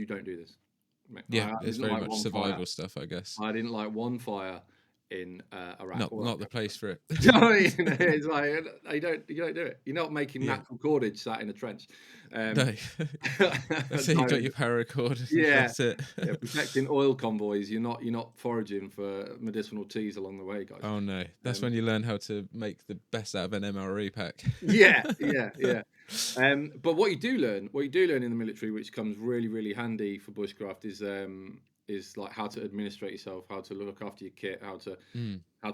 Speaker 3: don't do this.
Speaker 2: Yeah,
Speaker 3: I
Speaker 2: it's
Speaker 3: didn't
Speaker 2: very
Speaker 3: like
Speaker 2: much
Speaker 3: one
Speaker 2: survival
Speaker 3: fire.
Speaker 2: stuff, I guess.
Speaker 3: I didn't like one fire in Iraq.
Speaker 2: Not the place for it.
Speaker 3: You know what I mean? It's like you don't do it. You're not making natural cordage sat in a trench.
Speaker 2: No. So you got your paracord.
Speaker 3: Yeah,
Speaker 2: That's it.
Speaker 3: yeah. Protecting oil convoys. You're not foraging for medicinal teas along the way, guys.
Speaker 2: Oh no, that's when you learn how to make the best out of an MRE pack.
Speaker 3: Yeah. But what you do learn in the military, which comes really, really handy for bushcraft, is like how to administrate yourself, how to look after your kit, how to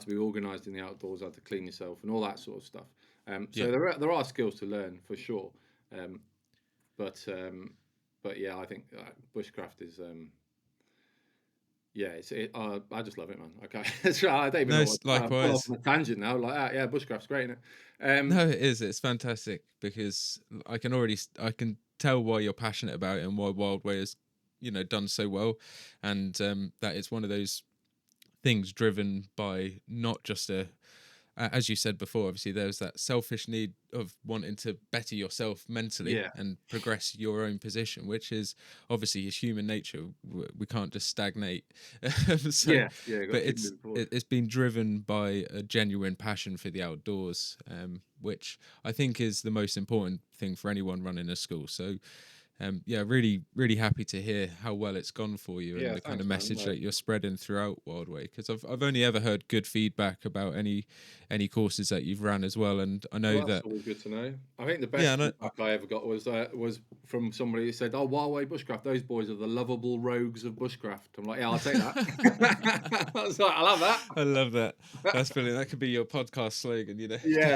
Speaker 3: be organised in the outdoors, how to clean yourself, and all that sort of stuff. So there are skills to learn for sure. But yeah, I think bushcraft is I just love it, man. Okay, I don't even know what
Speaker 2: likewise.
Speaker 3: I'm off on a tangent now. Like that, yeah, bushcraft's great, isn't it?
Speaker 2: No, it is. It's fantastic, because I can tell why you're passionate about it and why Wildway has, done so well, and that it's one of those things driven by not just as you said before, obviously there's that selfish need of wanting to better yourself mentally and progress your own position, which is obviously is human nature. We can't just stagnate. But it's been driven by a genuine passion for the outdoors, which I think is the most important thing for anyone running a school. So really happy to hear how well it's gone for you and
Speaker 3: Yeah,
Speaker 2: the kind
Speaker 3: thanks,
Speaker 2: of
Speaker 3: man.
Speaker 2: message
Speaker 3: No.
Speaker 2: that you're spreading throughout Wildway, because I've only ever heard good feedback about any courses that you've ran as well, and I know
Speaker 3: Well, that's
Speaker 2: that
Speaker 3: always good to know. I think the
Speaker 2: yeah,
Speaker 3: best feedback I ever got was from somebody who said, "Oh, Wildway Bushcraft, those boys are the lovable rogues of bushcraft." I'm like, "Yeah, I'll take that." I was like, "I love that."
Speaker 2: I love that. That's brilliant. That could be your podcast slogan,
Speaker 3: Yeah,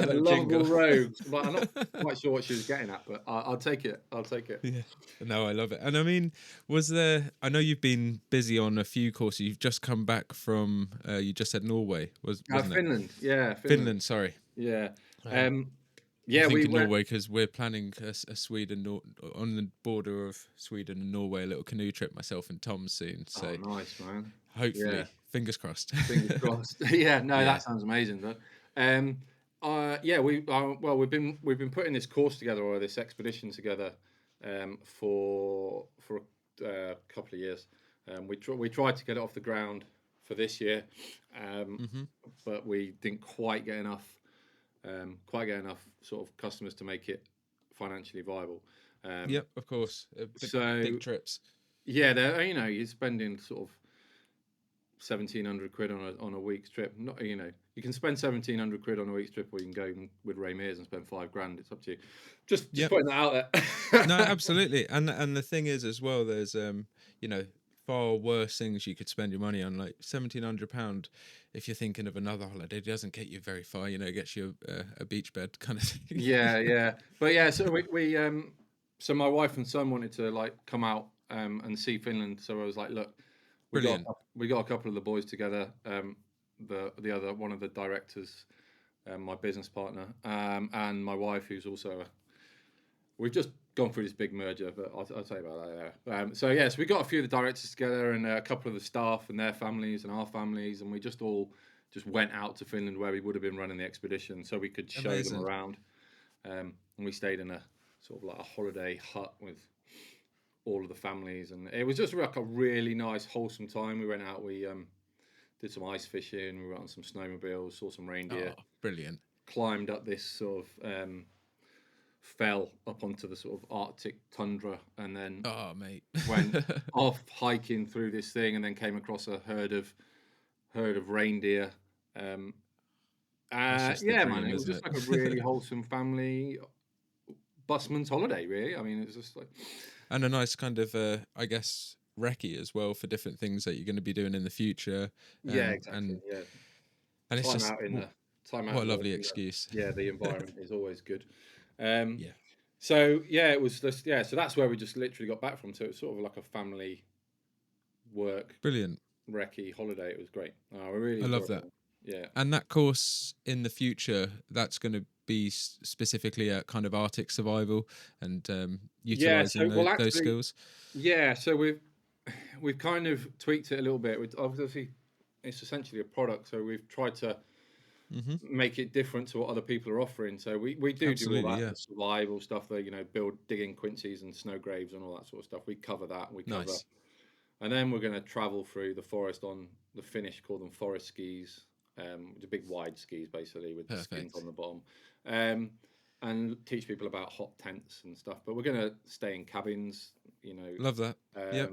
Speaker 3: the
Speaker 2: little
Speaker 3: lovable
Speaker 2: jingle.
Speaker 3: rogues. But I'm not quite sure what she was getting at, but I'll take it. I'll take it.
Speaker 2: Yeah. No, I love it. And I mean, I know you've been busy on a few courses. You've just come back from, you just said Norway, wasn't it?
Speaker 3: Finland, yeah, Finland,
Speaker 2: Finland, sorry.
Speaker 3: yeah,
Speaker 2: Um, I'm
Speaker 3: yeah. We
Speaker 2: thinking
Speaker 3: went.
Speaker 2: Norway because we're planning a Sweden, on the border of Sweden and Norway, a little canoe trip, myself and Tom soon.
Speaker 3: Oh,
Speaker 2: So
Speaker 3: nice, man. Yeah,
Speaker 2: hopefully, fingers crossed.
Speaker 3: fingers crossed. Yeah, no,
Speaker 2: Yeah.
Speaker 3: that sounds amazing. But yeah, we've been putting this course together or this expedition together for a couple of years. We tried to get it off the ground for this year,
Speaker 2: hmm
Speaker 3: but we didn't quite get enough sort of customers to make it financially viable.
Speaker 2: Yep, of course.
Speaker 3: So
Speaker 2: Big trips.
Speaker 3: yeah, you're spending sort of 1,700 quid on a week's trip. Not you can spend 1,700 quid on a week's trip, or you can go with Ray Mears and spend 5 grand. It's up to you. Just
Speaker 2: Yep.
Speaker 3: putting that out there.
Speaker 2: No, absolutely. And the thing is as well, there's far worse things you could spend your money on, like £1,700. If you're thinking of another holiday, it doesn't get you very far. It gets you a beach bed kind of thing.
Speaker 3: Yeah. But yeah, so so my wife and son wanted to like come out and see Finland. So I was like, look,
Speaker 2: Brilliant.
Speaker 3: we got a couple of the boys together. The other one of the directors, my business partner, and my wife, who's also we've just gone through this big merger, but I'll tell you about that later. So yeah, so we got a few of the directors together and a couple of the staff and their families and our families, and we just all went out to Finland where we would have been running the expedition, so we could show
Speaker 2: Amazing.
Speaker 3: them around. And we stayed in a sort of like a holiday hut with all of the families, and it was just like a really nice, wholesome time. We went out, we did some ice fishing, we went on some snowmobiles, saw some reindeer,
Speaker 2: Brilliant.
Speaker 3: climbed up this sort of fell up onto the sort of Arctic tundra, and then
Speaker 2: Mate.
Speaker 3: went off hiking through this thing, and then came across a herd of reindeer.
Speaker 2: That's just the
Speaker 3: Yeah,
Speaker 2: dream,
Speaker 3: man, it was
Speaker 2: isn't
Speaker 3: just
Speaker 2: it?
Speaker 3: like a really wholesome family busman's holiday, really. I mean, it's just like
Speaker 2: And a nice kind of, I guess, recce as well for different things that you're going to be doing in the future.
Speaker 3: yeah, exactly.
Speaker 2: And
Speaker 3: Yeah,
Speaker 2: and it's
Speaker 3: time
Speaker 2: just
Speaker 3: out in the time out.
Speaker 2: what a
Speaker 3: in
Speaker 2: lovely
Speaker 3: the,
Speaker 2: excuse.
Speaker 3: Yeah, the environment is always good.
Speaker 2: Yeah.
Speaker 3: So yeah, it was just so that's where we just literally got back from. So it was sort of like a family work
Speaker 2: Brilliant.
Speaker 3: recce holiday. It was great. I really
Speaker 2: I love
Speaker 3: enjoyed
Speaker 2: that.
Speaker 3: it. Yeah.
Speaker 2: And that course in the future, that's going to be specifically at kind of Arctic survival and utilizing those skills.
Speaker 3: Yeah, so we've kind of tweaked it a little bit. Obviously, it's essentially a product, so we've tried to make it different to what other people are offering. So we do
Speaker 2: Absolutely,
Speaker 3: all that
Speaker 2: yeah.
Speaker 3: the survival stuff, digging quincies and snow graves and all that sort of stuff. We cover that. We cover,
Speaker 2: Nice.
Speaker 3: and then we're going to travel through the forest on the Finnish call them forest skis. The big wide skis basically with the skins on the bottom, and teach people about hot tents and stuff. But we're going to stay in cabins,
Speaker 2: Love that. Yep.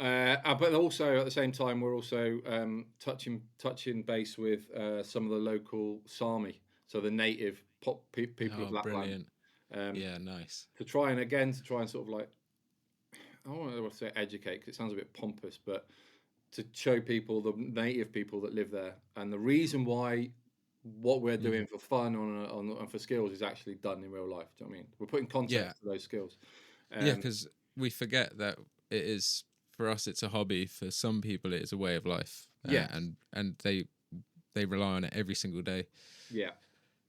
Speaker 3: But also at the same time, we're also touching base with some of the local Sami, so the native people of Lapland.
Speaker 2: Brilliant. Yeah, nice.
Speaker 3: To try and sort of like, I don't want to say educate because it sounds a bit pompous, but to show people, the native people that live there, and the reason why what we're doing for fun and for skills is actually done in real life. Do you know what I mean? We're putting context to those skills.
Speaker 2: Yeah, because we forget that it is, for us, it's a hobby. For some people, it is a way of life. And they rely on it every single day.
Speaker 3: Yeah,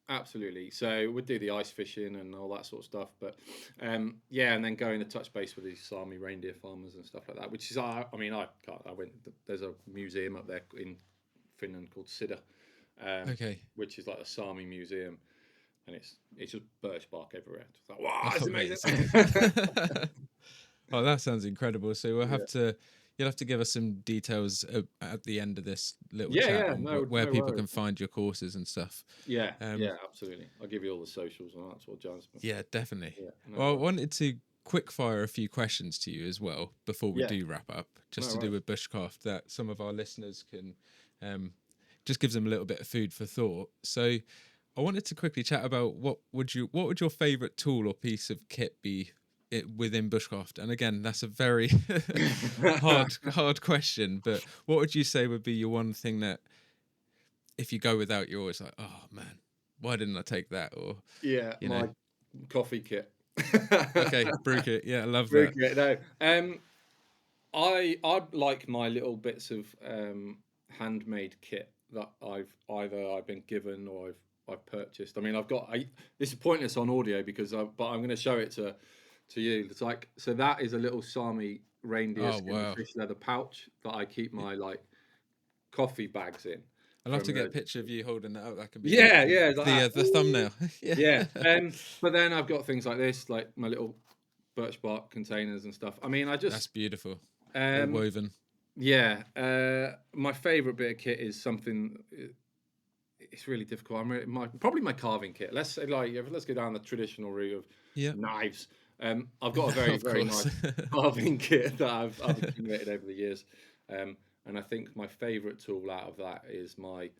Speaker 3: absolutely. So we'd do the ice fishing and all that sort of stuff. But and then going to touch base with these Sami reindeer farmers and stuff like that. Which is, I went. There's a museum up there in Finland called Sida, which is like a Sami museum, and it's just birch bark everywhere. It's like, wow, it's amazing.
Speaker 2: Oh, that sounds incredible. So you'll have to give us some details at the end of this little chat on where people can find your courses and stuff.
Speaker 3: Yeah, absolutely. I'll give you all the socials and that sort of jazz.
Speaker 2: Yeah, definitely.
Speaker 3: Yeah,
Speaker 2: I wanted to quick fire a few questions to you as well before we
Speaker 3: Yeah.
Speaker 2: do wrap up, just
Speaker 3: No,
Speaker 2: to do
Speaker 3: right.
Speaker 2: with bushcraft, that some of our listeners can just gives them a little bit of food for thought. So I wanted to quickly chat about what would your favorite tool or piece of kit be within bushcraft? And again, that's a very hard question, but what would you say would be your one thing that if you go without, you're always like, oh man, why didn't I take that? Or
Speaker 3: Yeah,
Speaker 2: you know,
Speaker 3: my coffee kit.
Speaker 2: okay, brew kit, yeah, I love
Speaker 3: Brew
Speaker 2: that.
Speaker 3: kit. No, I like my little bits of handmade kit that I've been given or I've purchased. I mean, this is pointless on audio but I'm going to show it to you. It's like, so that is a little Sami reindeer
Speaker 2: Oh
Speaker 3: skin
Speaker 2: wow,
Speaker 3: fish leather pouch that I keep my like coffee bags in.
Speaker 2: I'd love
Speaker 3: for
Speaker 2: to get a
Speaker 3: emergency.
Speaker 2: picture of you holding that up. That could be
Speaker 3: Yeah, like that.
Speaker 2: the thumbnail. Yeah.
Speaker 3: Yeah. But then I've got things like this, like my little birch bark containers and stuff. I mean,
Speaker 2: That's beautiful. All
Speaker 3: um,
Speaker 2: woven.
Speaker 3: yeah. My favorite bit of kit is something. It's really difficult. Probably my carving kit. Let's say let's go down the traditional route of
Speaker 2: Yeah.
Speaker 3: knives. I've got a very
Speaker 2: Of
Speaker 3: very
Speaker 2: course.
Speaker 3: nice carving kit that I've accumulated over the years. And I think my favorite tool out of that is my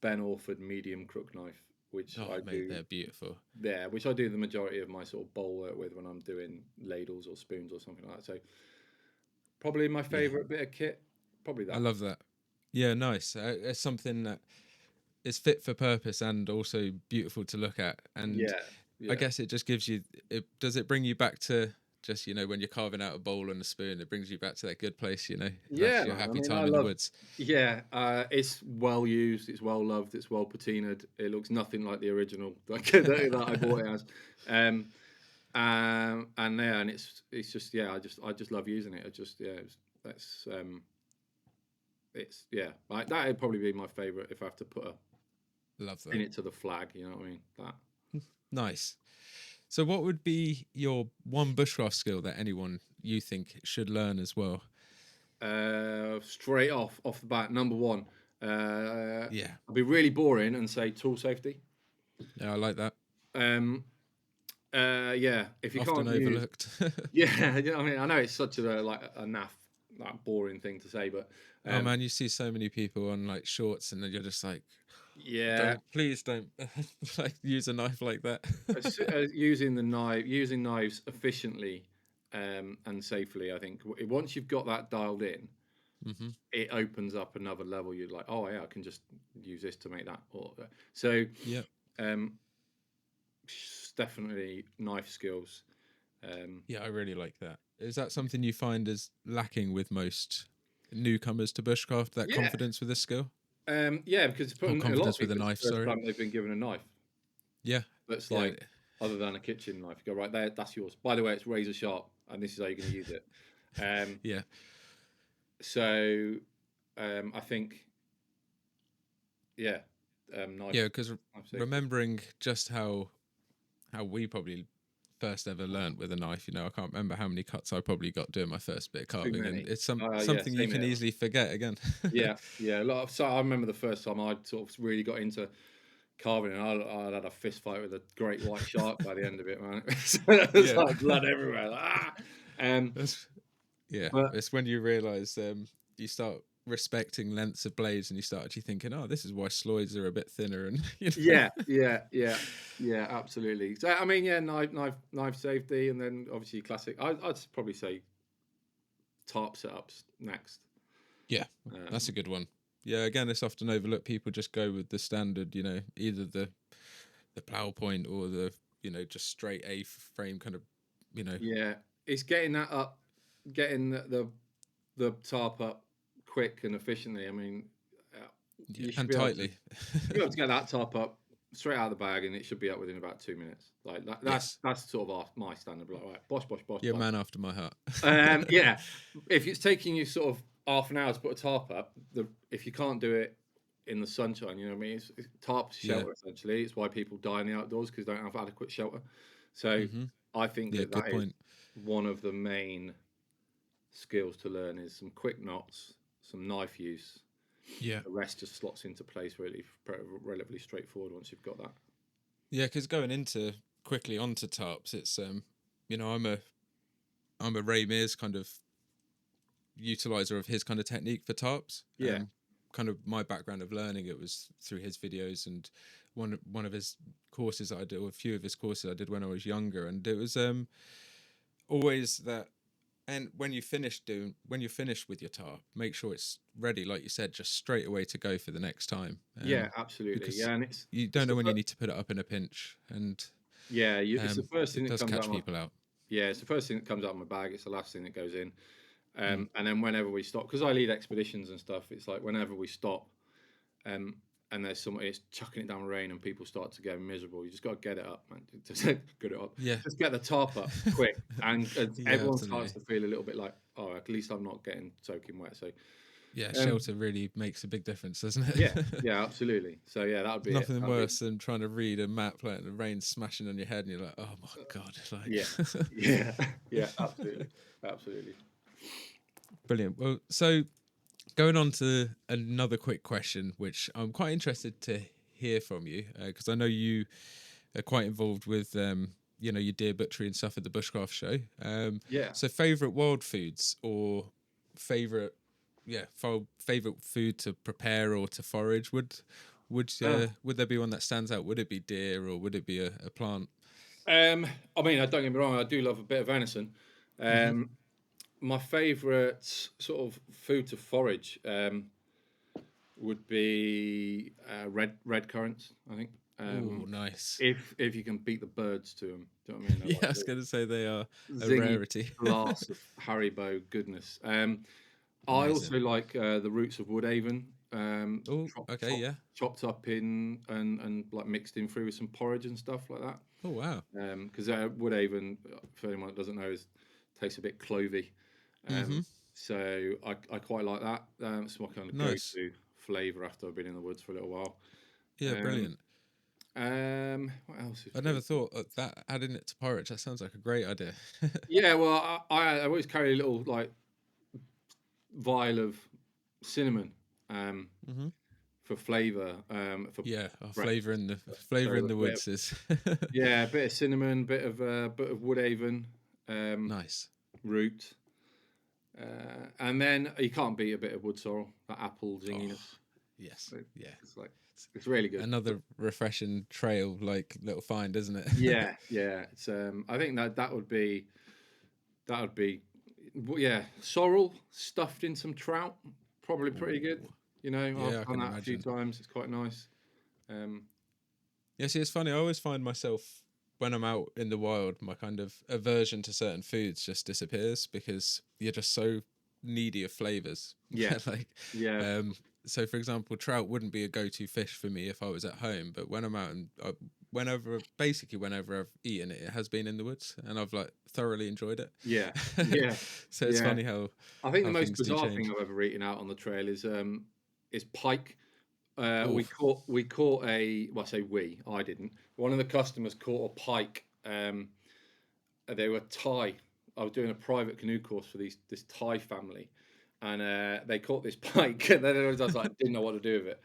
Speaker 3: Ben Orford medium crook knife, which
Speaker 2: Oh
Speaker 3: I
Speaker 2: mate,
Speaker 3: do.
Speaker 2: they're beautiful.
Speaker 3: Yeah, which I do the majority of my sort of bowl work with when I'm doing ladles or spoons or something like that. So probably my
Speaker 2: Yeah,
Speaker 3: favourite bit of kit, probably
Speaker 2: I
Speaker 3: that.
Speaker 2: love that. Yeah, nice. It's something that is fit for purpose and also beautiful to look at. And
Speaker 3: Yeah,
Speaker 2: I
Speaker 3: yeah,
Speaker 2: guess it just gives you. Does it bring you back to just when you're carving out a bowl and a spoon? It brings you back to that good place.
Speaker 3: yeah,
Speaker 2: That's your
Speaker 3: man. I
Speaker 2: happy
Speaker 3: mean,
Speaker 2: time in the woods.
Speaker 3: Yeah, it's well used, it's well loved, it's well patinaed. It looks nothing like the original that I bought it as. And it's just I just love using it. It's like that would probably be my favorite if I have to put a
Speaker 2: Love
Speaker 3: pin
Speaker 2: that.
Speaker 3: it to the flag. You know what I mean? That.
Speaker 2: Nice. So, what would be your one bushcraft skill that anyone you think should learn as well?
Speaker 3: Straight off the bat, number one.
Speaker 2: Yeah,
Speaker 3: I'll be really boring and say tool safety.
Speaker 2: yeah, I like that.
Speaker 3: Yeah, if you
Speaker 2: Often
Speaker 3: can't use,
Speaker 2: overlooked.
Speaker 3: yeah, I mean, I know it's such a naff, like boring thing to say, but
Speaker 2: Oh man, you see so many people on like shorts, and then you're just like,
Speaker 3: yeah,
Speaker 2: please don't like use a knife like that.
Speaker 3: using using knives efficiently and safely. I think once you've got that dialed in,
Speaker 2: Hmm.
Speaker 3: it opens up another level. You're like, oh yeah, I can just use this to make that. So
Speaker 2: Yeah,
Speaker 3: um, definitely knife skills.
Speaker 2: yeah, I really like that. Is that something you find is lacking with most newcomers to bushcraft? That
Speaker 3: Yeah,
Speaker 2: confidence with a skill,
Speaker 3: yeah, because
Speaker 2: or
Speaker 3: a lot of
Speaker 2: confidence with a
Speaker 3: people, it's
Speaker 2: knife?
Speaker 3: the first
Speaker 2: Sorry.
Speaker 3: time they've been given a knife.
Speaker 2: Yeah,
Speaker 3: That's
Speaker 2: yeah,
Speaker 3: like, other than a kitchen knife, you go right there. That's yours. By the way, it's razor sharp, and this is how you're going to use it.
Speaker 2: yeah,
Speaker 3: So, I think, yeah, knife.
Speaker 2: yeah. Because
Speaker 3: Knife safety.
Speaker 2: remembering just how we probably first ever learnt with a knife, I can't remember how many cuts I probably got doing my first bit of
Speaker 3: Too
Speaker 2: carving, and
Speaker 3: many.
Speaker 2: it's
Speaker 3: Yeah,
Speaker 2: something you
Speaker 3: same
Speaker 2: can
Speaker 3: here.
Speaker 2: easily forget again.
Speaker 3: Yeah. A lot of, so I remember the first time I sort of really got into carving, and I had a fist fight with a great white shark by the end of it, man. It was
Speaker 2: Yeah.
Speaker 3: like blood everywhere. Like,
Speaker 2: That's, yeah,
Speaker 3: but
Speaker 2: it's when you realise you start respecting lengths of blades, and you start actually thinking, oh, this is why sloids are a bit thinner, and
Speaker 3: yeah, absolutely. So I mean, yeah, knife safety, and then obviously classic. I'd probably say tarp setups next.
Speaker 2: yeah, that's a good one. Yeah, again, it's often overlooked. People just go with the standard, either the plow point or the just straight frame kind of,
Speaker 3: Yeah, it's getting that up, getting the tarp up quick and efficiently. I mean,
Speaker 2: yeah,
Speaker 3: you should
Speaker 2: and
Speaker 3: be able to
Speaker 2: tightly.
Speaker 3: to get that tarp up straight out of the bag, and it should be up within about 2 minutes. Like that,
Speaker 2: Yes,
Speaker 3: that's sort of my standard. Like, right, bosh.
Speaker 2: you're a
Speaker 3: Like,
Speaker 2: man after my heart.
Speaker 3: yeah, if it's taking you sort of half an hour to put a tarp up, if you can't do it in the sunshine, you know what I mean? It's tarp
Speaker 2: Yeah.
Speaker 3: shelter essentially. It's why people die in the outdoors because they don't have adequate shelter. So
Speaker 2: Hmm.
Speaker 3: I think
Speaker 2: Yeah,
Speaker 3: that
Speaker 2: good
Speaker 3: is
Speaker 2: point.
Speaker 3: one of the main skills to learn is some quick knots, some knife use.
Speaker 2: Yeah.
Speaker 3: The rest just slots into place relatively straightforward once you've got that.
Speaker 2: Yeah, because going into quickly onto tarps, it's I'm a Ray Mears kind of utilizer of his kind of technique for tarps.
Speaker 3: Yeah.
Speaker 2: Kind of my background of learning it was through his videos and one of his courses that I did, or a few of his courses I did when I was younger, and it was always that. And when you're finished with your tarp, make sure it's ready, like you said, just straight away to go for the next time.
Speaker 3: Yeah, absolutely.
Speaker 2: Because
Speaker 3: Yeah, and
Speaker 2: you don't know when you need to put it up in a pinch, and
Speaker 3: it's the first thing
Speaker 2: it
Speaker 3: that
Speaker 2: does
Speaker 3: comes
Speaker 2: catch
Speaker 3: out.
Speaker 2: people out.
Speaker 3: Yeah, it's the first thing that comes out of my bag. It's the last thing that goes in.
Speaker 2: Mm.
Speaker 3: And then whenever we stop, because I lead expeditions and stuff, it's like whenever we stop, and there's somebody it's chucking it down the rain and people start to get miserable, you just got to get it up, man. Just get it up.
Speaker 2: Yeah.
Speaker 3: Just get the tarp up quick, and
Speaker 2: Yeah,
Speaker 3: everyone
Speaker 2: absolutely.
Speaker 3: starts to feel a little bit like, oh, at least I'm not getting soaking wet. So
Speaker 2: Yeah, shelter really makes a big difference, doesn't it?
Speaker 3: yeah, absolutely. So yeah, that would be
Speaker 2: nothing worse than trying to read a map like the rain smashing on your head, and you're like, oh my god, like
Speaker 3: yeah, absolutely.
Speaker 2: Brilliant. Well, so going on to another quick question, which I'm quite interested to hear from you, because I know you are quite involved with your deer butchery and stuff at the Bushcraft show. So favorite wild foods or favorite food to prepare or to forage, would there be one that stands out? Would it be deer or would it be a plant?
Speaker 3: I mean, don't get me wrong, I do love a bit of venison. My favourite sort of food to forage would be red currants, I think.
Speaker 2: Oh, nice.
Speaker 3: If you can beat the birds to them, do you know what I mean?
Speaker 2: Yeah, I was going to say they are a
Speaker 3: zingy
Speaker 2: rarity.
Speaker 3: glass of Haribo goodness. I also like the roots of Woodhaven. Chopped up in and like mixed in through with some porridge and stuff like that.
Speaker 2: Oh wow!
Speaker 3: Because Woodhaven, for anyone that doesn't know, tastes a bit clovey. So I quite like that. It's my kind of go-to flavour after I've been in the woods for a little while.
Speaker 2: Yeah, brilliant.
Speaker 3: What else?
Speaker 2: I never thought of that, adding it to porridge. That sounds like a great idea.
Speaker 3: Yeah, well, I always carry a little like vial of cinnamon for flavour.
Speaker 2: Flavour in the woods is
Speaker 3: yeah, a bit of cinnamon, bit of Woodhaven,
Speaker 2: nice
Speaker 3: root, and then you can't beat a bit of wood sorrel, that apple zinginess.
Speaker 2: Yes,
Speaker 3: it's really good.
Speaker 2: Another refreshing trail like little find, isn't it?
Speaker 3: yeah. It's I think that would be sorrel stuffed in some trout, probably pretty good. You know, I've done that a few times. It's quite nice.
Speaker 2: Yeah, see, it's funny. I always find myself when I'm out in the wild, my kind of aversion to certain foods just disappears because you're just so needy of flavors.
Speaker 3: Yeah,
Speaker 2: So, for example, trout wouldn't be a go-to fish for me if I was at home. But when I'm out and whenever I've eaten it, it has been in the woods, and I've like thoroughly enjoyed it.
Speaker 3: Yeah.
Speaker 2: So it's funny how
Speaker 3: I think the most bizarre thing I've ever eaten out on the trail is pike. We caught a. Well, I say we. I didn't. One of the customers caught a pike. They were Thai. I was doing a private canoe course for this Thai family, and they caught this pike, and then I was like, didn't know what to do with it.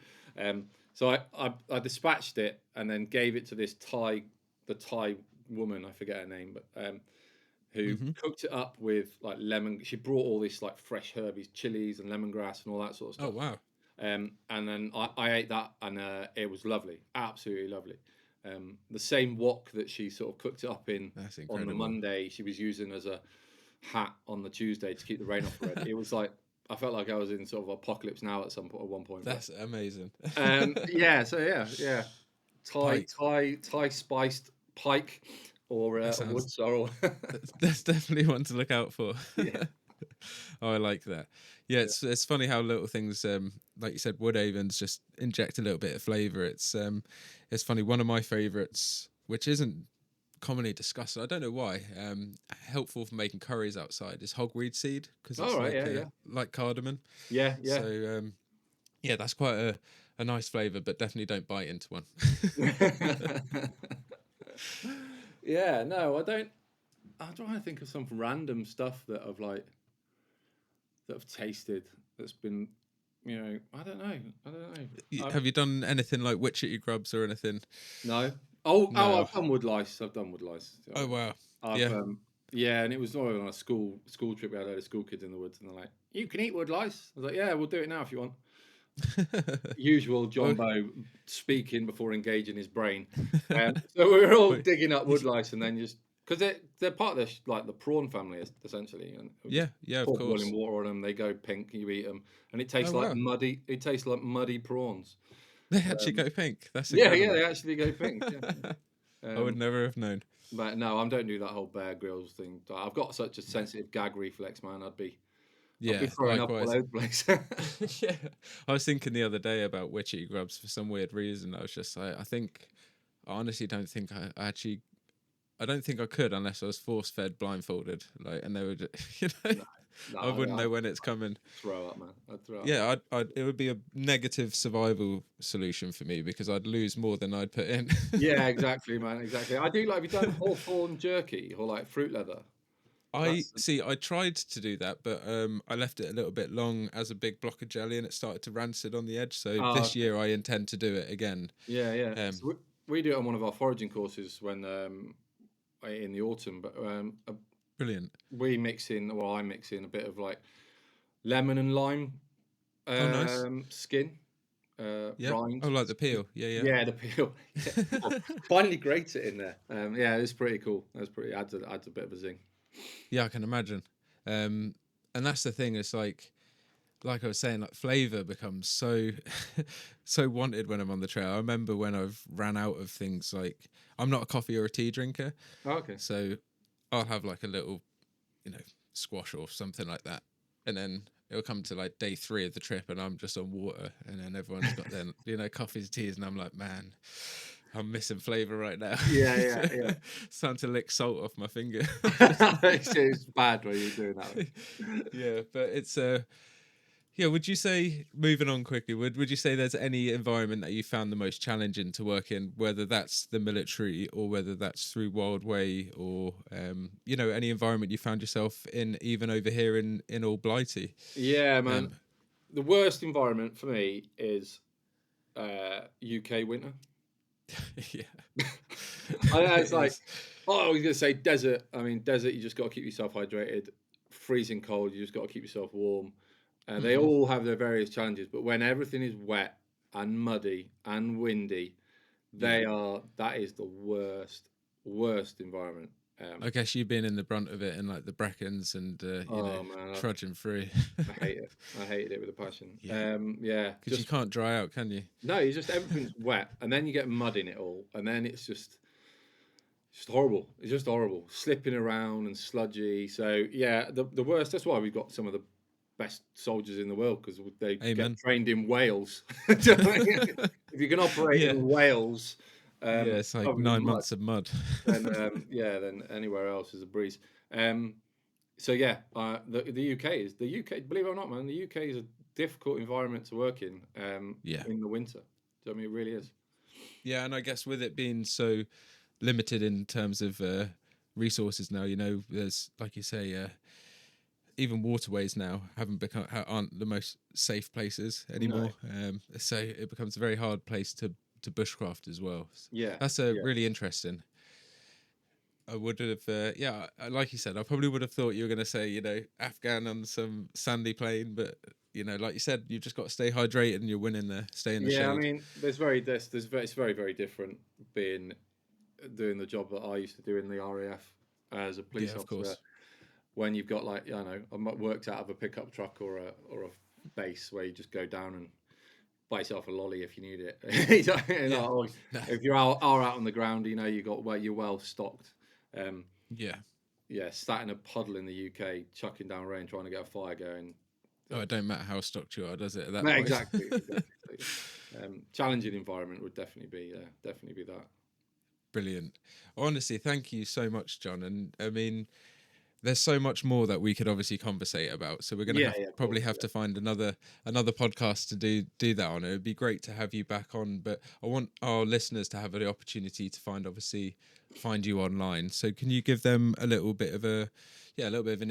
Speaker 3: So I dispatched it and then gave it to the Thai woman, I forget her name, but who cooked it up with like lemon. She brought all this like fresh herbies, chilies and lemongrass and all that sort of stuff.
Speaker 2: Oh wow!
Speaker 3: And then I ate that, and it was lovely, absolutely lovely. The same wok that she sort of cooked it up in on the Monday, she was using as a hat on the Tuesday to keep the rain off the red. It was like, I felt like I was in sort of Apocalypse Now at one point.
Speaker 2: That's amazing.
Speaker 3: Yeah. Thai spiced pike or wood sorrel.
Speaker 2: That's definitely one to look out for.
Speaker 3: Yeah.
Speaker 2: Oh, I like that. Yeah, it's funny how little things, like you said, Woodhaven's just inject a little bit of flavour. It's funny. One of my favourites, which isn't commonly discussed, I don't know why, helpful for making curries outside, is hogweed seed, because it's like cardamom.
Speaker 3: Yeah.
Speaker 2: So that's quite a nice flavour, but definitely don't bite into one.
Speaker 3: Yeah, no, I don't. I'm trying to think of some random stuff that I've tasted that's been, I don't know.
Speaker 2: Have you done anything like witchetty grubs or anything?
Speaker 3: No. Oh, I've done wood lice.
Speaker 2: Oh wow.
Speaker 3: Yeah, and it was on a school trip. We had a load of school kids in the woods, and they're like, "You can eat wood lice." I was like, "Yeah, we'll do it now if you want." Usual John Bow speaking before engaging his brain. So we were all digging up wood lice, and then just because they're part of the prawn family essentially, and
Speaker 2: Yeah, of
Speaker 3: pour
Speaker 2: course.
Speaker 3: boiling water on them. They go pink. You eat them, and it tastes
Speaker 2: Oh,
Speaker 3: like
Speaker 2: wow.
Speaker 3: muddy. It tastes like muddy prawns.
Speaker 2: They actually go pink. That's
Speaker 3: Yeah,
Speaker 2: incredible.
Speaker 3: they actually go pink. Yeah.
Speaker 2: I would never have known.
Speaker 3: But no, I don't do that whole Bear Grylls thing. I've got such a sensitive gag reflex, man. I'd be throwing up all
Speaker 2: likewise.
Speaker 3: over the place.
Speaker 2: Yeah, I was thinking the other day about witchy grubs for some weird reason. I was just like, I honestly don't think I don't think I could unless I was force fed blindfolded. Like, and they would, I wouldn't know when it's coming.
Speaker 3: Throw up, man. I'd throw up.
Speaker 2: Yeah, it would be a negative survival solution for me because I'd lose more than I'd put in.
Speaker 3: Yeah, exactly, man. Exactly. I do like, have you done hawthorn jerky or like fruit leather?
Speaker 2: I tried to do that, but I left it a little bit long as a big block of jelly, and it started to rancid on the edge. So this year I intend to do it again.
Speaker 3: Yeah. So we do it on one of our foraging courses when in the autumn. But
Speaker 2: brilliant.
Speaker 3: I mix in a bit of like lemon and lime
Speaker 2: nice.
Speaker 3: skin. Rind.
Speaker 2: Oh, like the peel.
Speaker 3: Yeah, the peel. Finally grate it in there. Yeah, it's pretty cool. Adds a bit of a zing.
Speaker 2: Yeah, I can imagine. And that's the thing. It's like I was saying, like flavor becomes so so wanted when I'm on the trail. I remember when I've ran out of things. Like, I'm not a coffee or a tea drinker.
Speaker 3: Oh, okay.
Speaker 2: So I'll have like a little, squash or something like that, and then it'll come to like day 3 of the trip, and I'm just on water, and then everyone's got their coffees, teas, and I'm like, man, I'm missing flavour right now.
Speaker 3: Yeah.
Speaker 2: It's time to lick salt off my finger.
Speaker 3: It's bad when you're doing that.
Speaker 2: Yeah, but it's would you say, moving on quickly, would you say there's any environment that you found the most challenging to work in, whether that's the military or whether that's through Wildway or any environment you found yourself in, even over here in All Blighty?
Speaker 3: Yeah, man. The worst environment for me is UK winter.
Speaker 2: Yeah.
Speaker 3: It's like, I was going to say desert. I mean, desert, you just got to keep yourself hydrated. Freezing cold, you just got to keep yourself warm. And they all have their various challenges. But when everything is wet and muddy and windy, that is the worst environment.
Speaker 2: I guess you've been in the brunt of it in like the brackens and trudging through.
Speaker 3: I hate it. I hated it with a passion.
Speaker 2: Yeah. Because you can't dry out, can you?
Speaker 3: No, everything's wet, and then you get mud in it all, and then it's just horrible. It's just horrible, slipping around and sludgy. So yeah, the worst. That's why we've got some of the best soldiers in the world, because they get trained in Wales. If you can operate in Wales.
Speaker 2: It's like 9 months of mud.
Speaker 3: Then anywhere else is a breeze. So yeah, the UK is believe it or not, man, the UK is a difficult environment to work in. In the winter. I mean, it really is.
Speaker 2: Yeah, and I guess with it being so limited in terms of resources now, there's, like you say, even waterways now aren't the most safe places anymore. No. So it becomes a very hard place to bushcraft as well.
Speaker 3: Yeah,
Speaker 2: that's really interesting. I would have, like you said, I probably would have thought you were going to say, Afghan on some sandy plain, but like you said, you've just got to stay hydrated and you're winning there. Stay in the shade.
Speaker 3: Yeah, I mean, it's very, very different doing the job that I used to do in the RAF as a police officer. Of course. When you've got I'm worked out of a pickup truck or a base where you just go down and buy yourself a lolly if you need it. If you're out on the ground, you're well stocked. Sat in a puddle in the UK, chucking down rain, trying to get a fire going.
Speaker 2: It don't matter how stocked you are, does it? At that point?
Speaker 3: Exactly. Challenging environment would definitely be that.
Speaker 2: Brilliant. Honestly, thank you so much, John. And I mean, there's so much more that we could obviously conversate about. So we're going to probably have to find another podcast to do that on. It would be great to have you back on, but I want our listeners to have the opportunity to find obviously find you online. So can you give them a little bit of an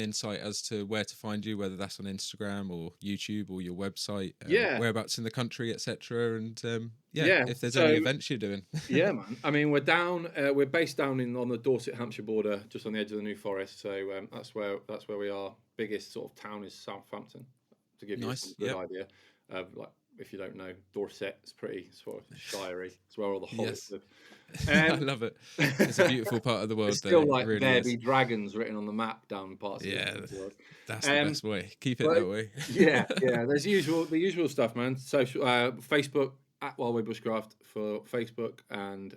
Speaker 2: insight as to where to find you, whether that's on Instagram or YouTube or your website, whereabouts in the country, etc. And if there's any events you're doing.
Speaker 3: Yeah, man. I mean, we're based down on the Dorset-Hampshire border, just on the edge of the New Forest. So that's where we are. Biggest sort of town is Southampton. To give you a good idea, like if you don't know, Dorset is pretty sort of shirey. It's where all the hobbits live.
Speaker 2: I love it. It's a beautiful part of the world.
Speaker 3: It's still
Speaker 2: though.
Speaker 3: like
Speaker 2: Really
Speaker 3: there
Speaker 2: is.
Speaker 3: be dragons written on the map down parts of the world.
Speaker 2: That's the best way. Keep it that way.
Speaker 3: yeah. There's the usual stuff, man. Social, Facebook at Wildway Bushcraft for Facebook, and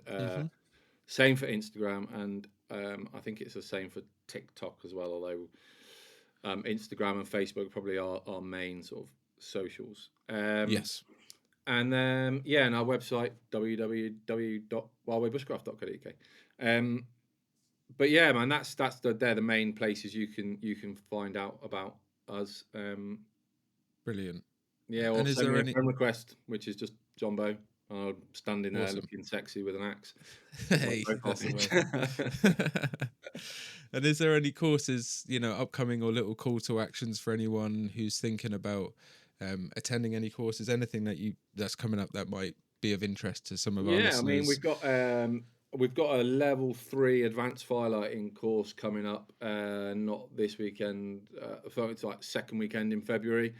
Speaker 3: same for Instagram, and I think it's the same for TikTok as well. Although Instagram and Facebook probably are our main sort of socials.
Speaker 2: Yes.
Speaker 3: And and our website www.wildwaybushcraft.co.uk. But yeah, man, they're the main places you can find out about us.
Speaker 2: Brilliant.
Speaker 3: Yeah, or send me a friend request, which is just Jumbo, standing there looking sexy with an axe.
Speaker 2: Hey, and is there any courses, upcoming or little call to actions for anyone who's thinking about attending any courses, anything that's coming up that might be of interest to some of our listeners?
Speaker 3: I mean, we've got a level 3 advanced firelighting course coming up, not this weekend. I thought it's like second weekend in February.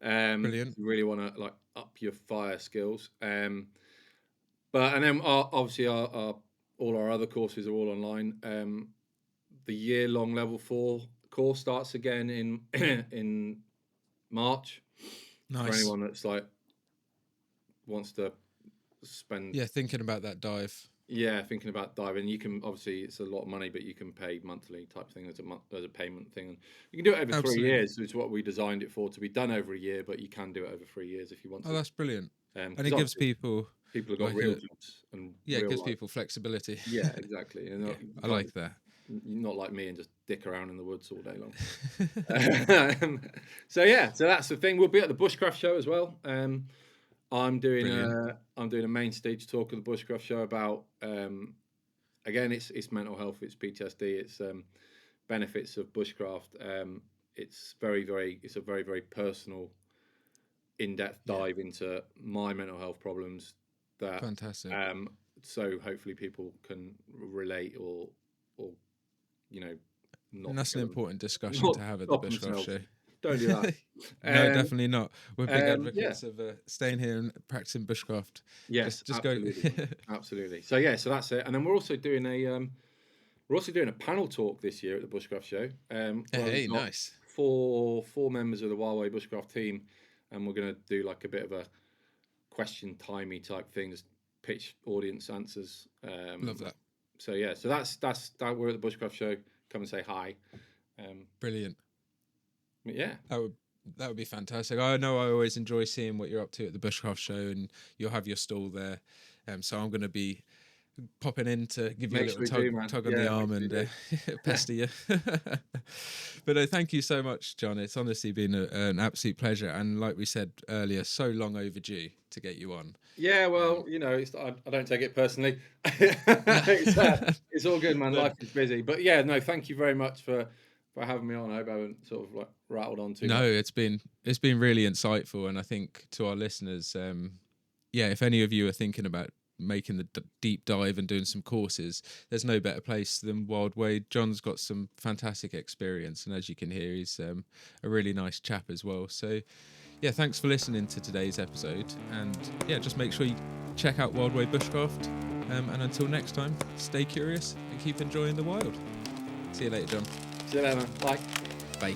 Speaker 2: Brilliant.
Speaker 3: You really want to up your fire skills. And then obviously all our other courses are all online. The year-long level 4 course starts again in March.
Speaker 2: Nice.
Speaker 3: For anyone that's wants to spend
Speaker 2: thinking about that dive.
Speaker 3: Thinking about diving. You can obviously, it's a lot of money, but you can pay monthly type thing as a payment thing, and you can do it over 3 years. It's what we designed it for, to be done over a year, but you can do it over 3 years if you want to.
Speaker 2: Oh, that's brilliant. And it gives people
Speaker 3: have got real jobs and
Speaker 2: it gives people flexibility.
Speaker 3: Yeah, exactly. And
Speaker 2: I like that.
Speaker 3: You're not like me and just dick around in the woods all day long. So that's the thing. We'll be at the Bushcraft show as well. I'm doing a main stage talk of the Bushcraft show about again, it's mental health, it's PTSD, it's benefits of bushcraft. It's a very, very personal, in-depth dive into my mental health problems.
Speaker 2: Fantastic.
Speaker 3: So hopefully people can relate or not.
Speaker 2: And that's an important discussion to have at the Bushcraft show.
Speaker 3: Don't do that.
Speaker 2: No, definitely not. We're big advocates of staying here and practicing bushcraft.
Speaker 3: Yes,
Speaker 2: just
Speaker 3: absolutely.
Speaker 2: go.
Speaker 3: Absolutely. So that's it. And then we're also doing a panel talk this year at the Bushcraft show.
Speaker 2: Nice.
Speaker 3: Four members of the Wildway Bushcraft team, and we're going to do like a bit of a question timey type thing, just pitch audience answers.
Speaker 2: Love that.
Speaker 3: So that's that. We're at the Bushcraft show. Come and say hi.
Speaker 2: Brilliant.
Speaker 3: Yeah,
Speaker 2: that would be fantastic. I know I always enjoy seeing what you're up to at the Bushcraft show, and you'll have your stall there. So I'm going to be popping in to give you a little tug on the arm and pester you. But thank you so much, John. It's honestly been an absolute pleasure, and like we said earlier, so long overdue to get you on.
Speaker 3: Yeah, well, I don't take it personally. It's all good, man. Life is busy, but thank you very much for having me on. I hope I haven't sort of rattled on too much.
Speaker 2: No, it's been really insightful, and I think to our listeners, if any of you are thinking about making the deep dive and doing some courses, there's no better place than Wildway. John's got some fantastic experience, and as you can hear, he's a really nice chap as well. So thanks for listening to today's episode, and just make sure you check out Wildway Bushcraft, and until next time, stay curious and keep enjoying the wild. See you later, John.
Speaker 3: See you later, man. Bye.
Speaker 2: Bye.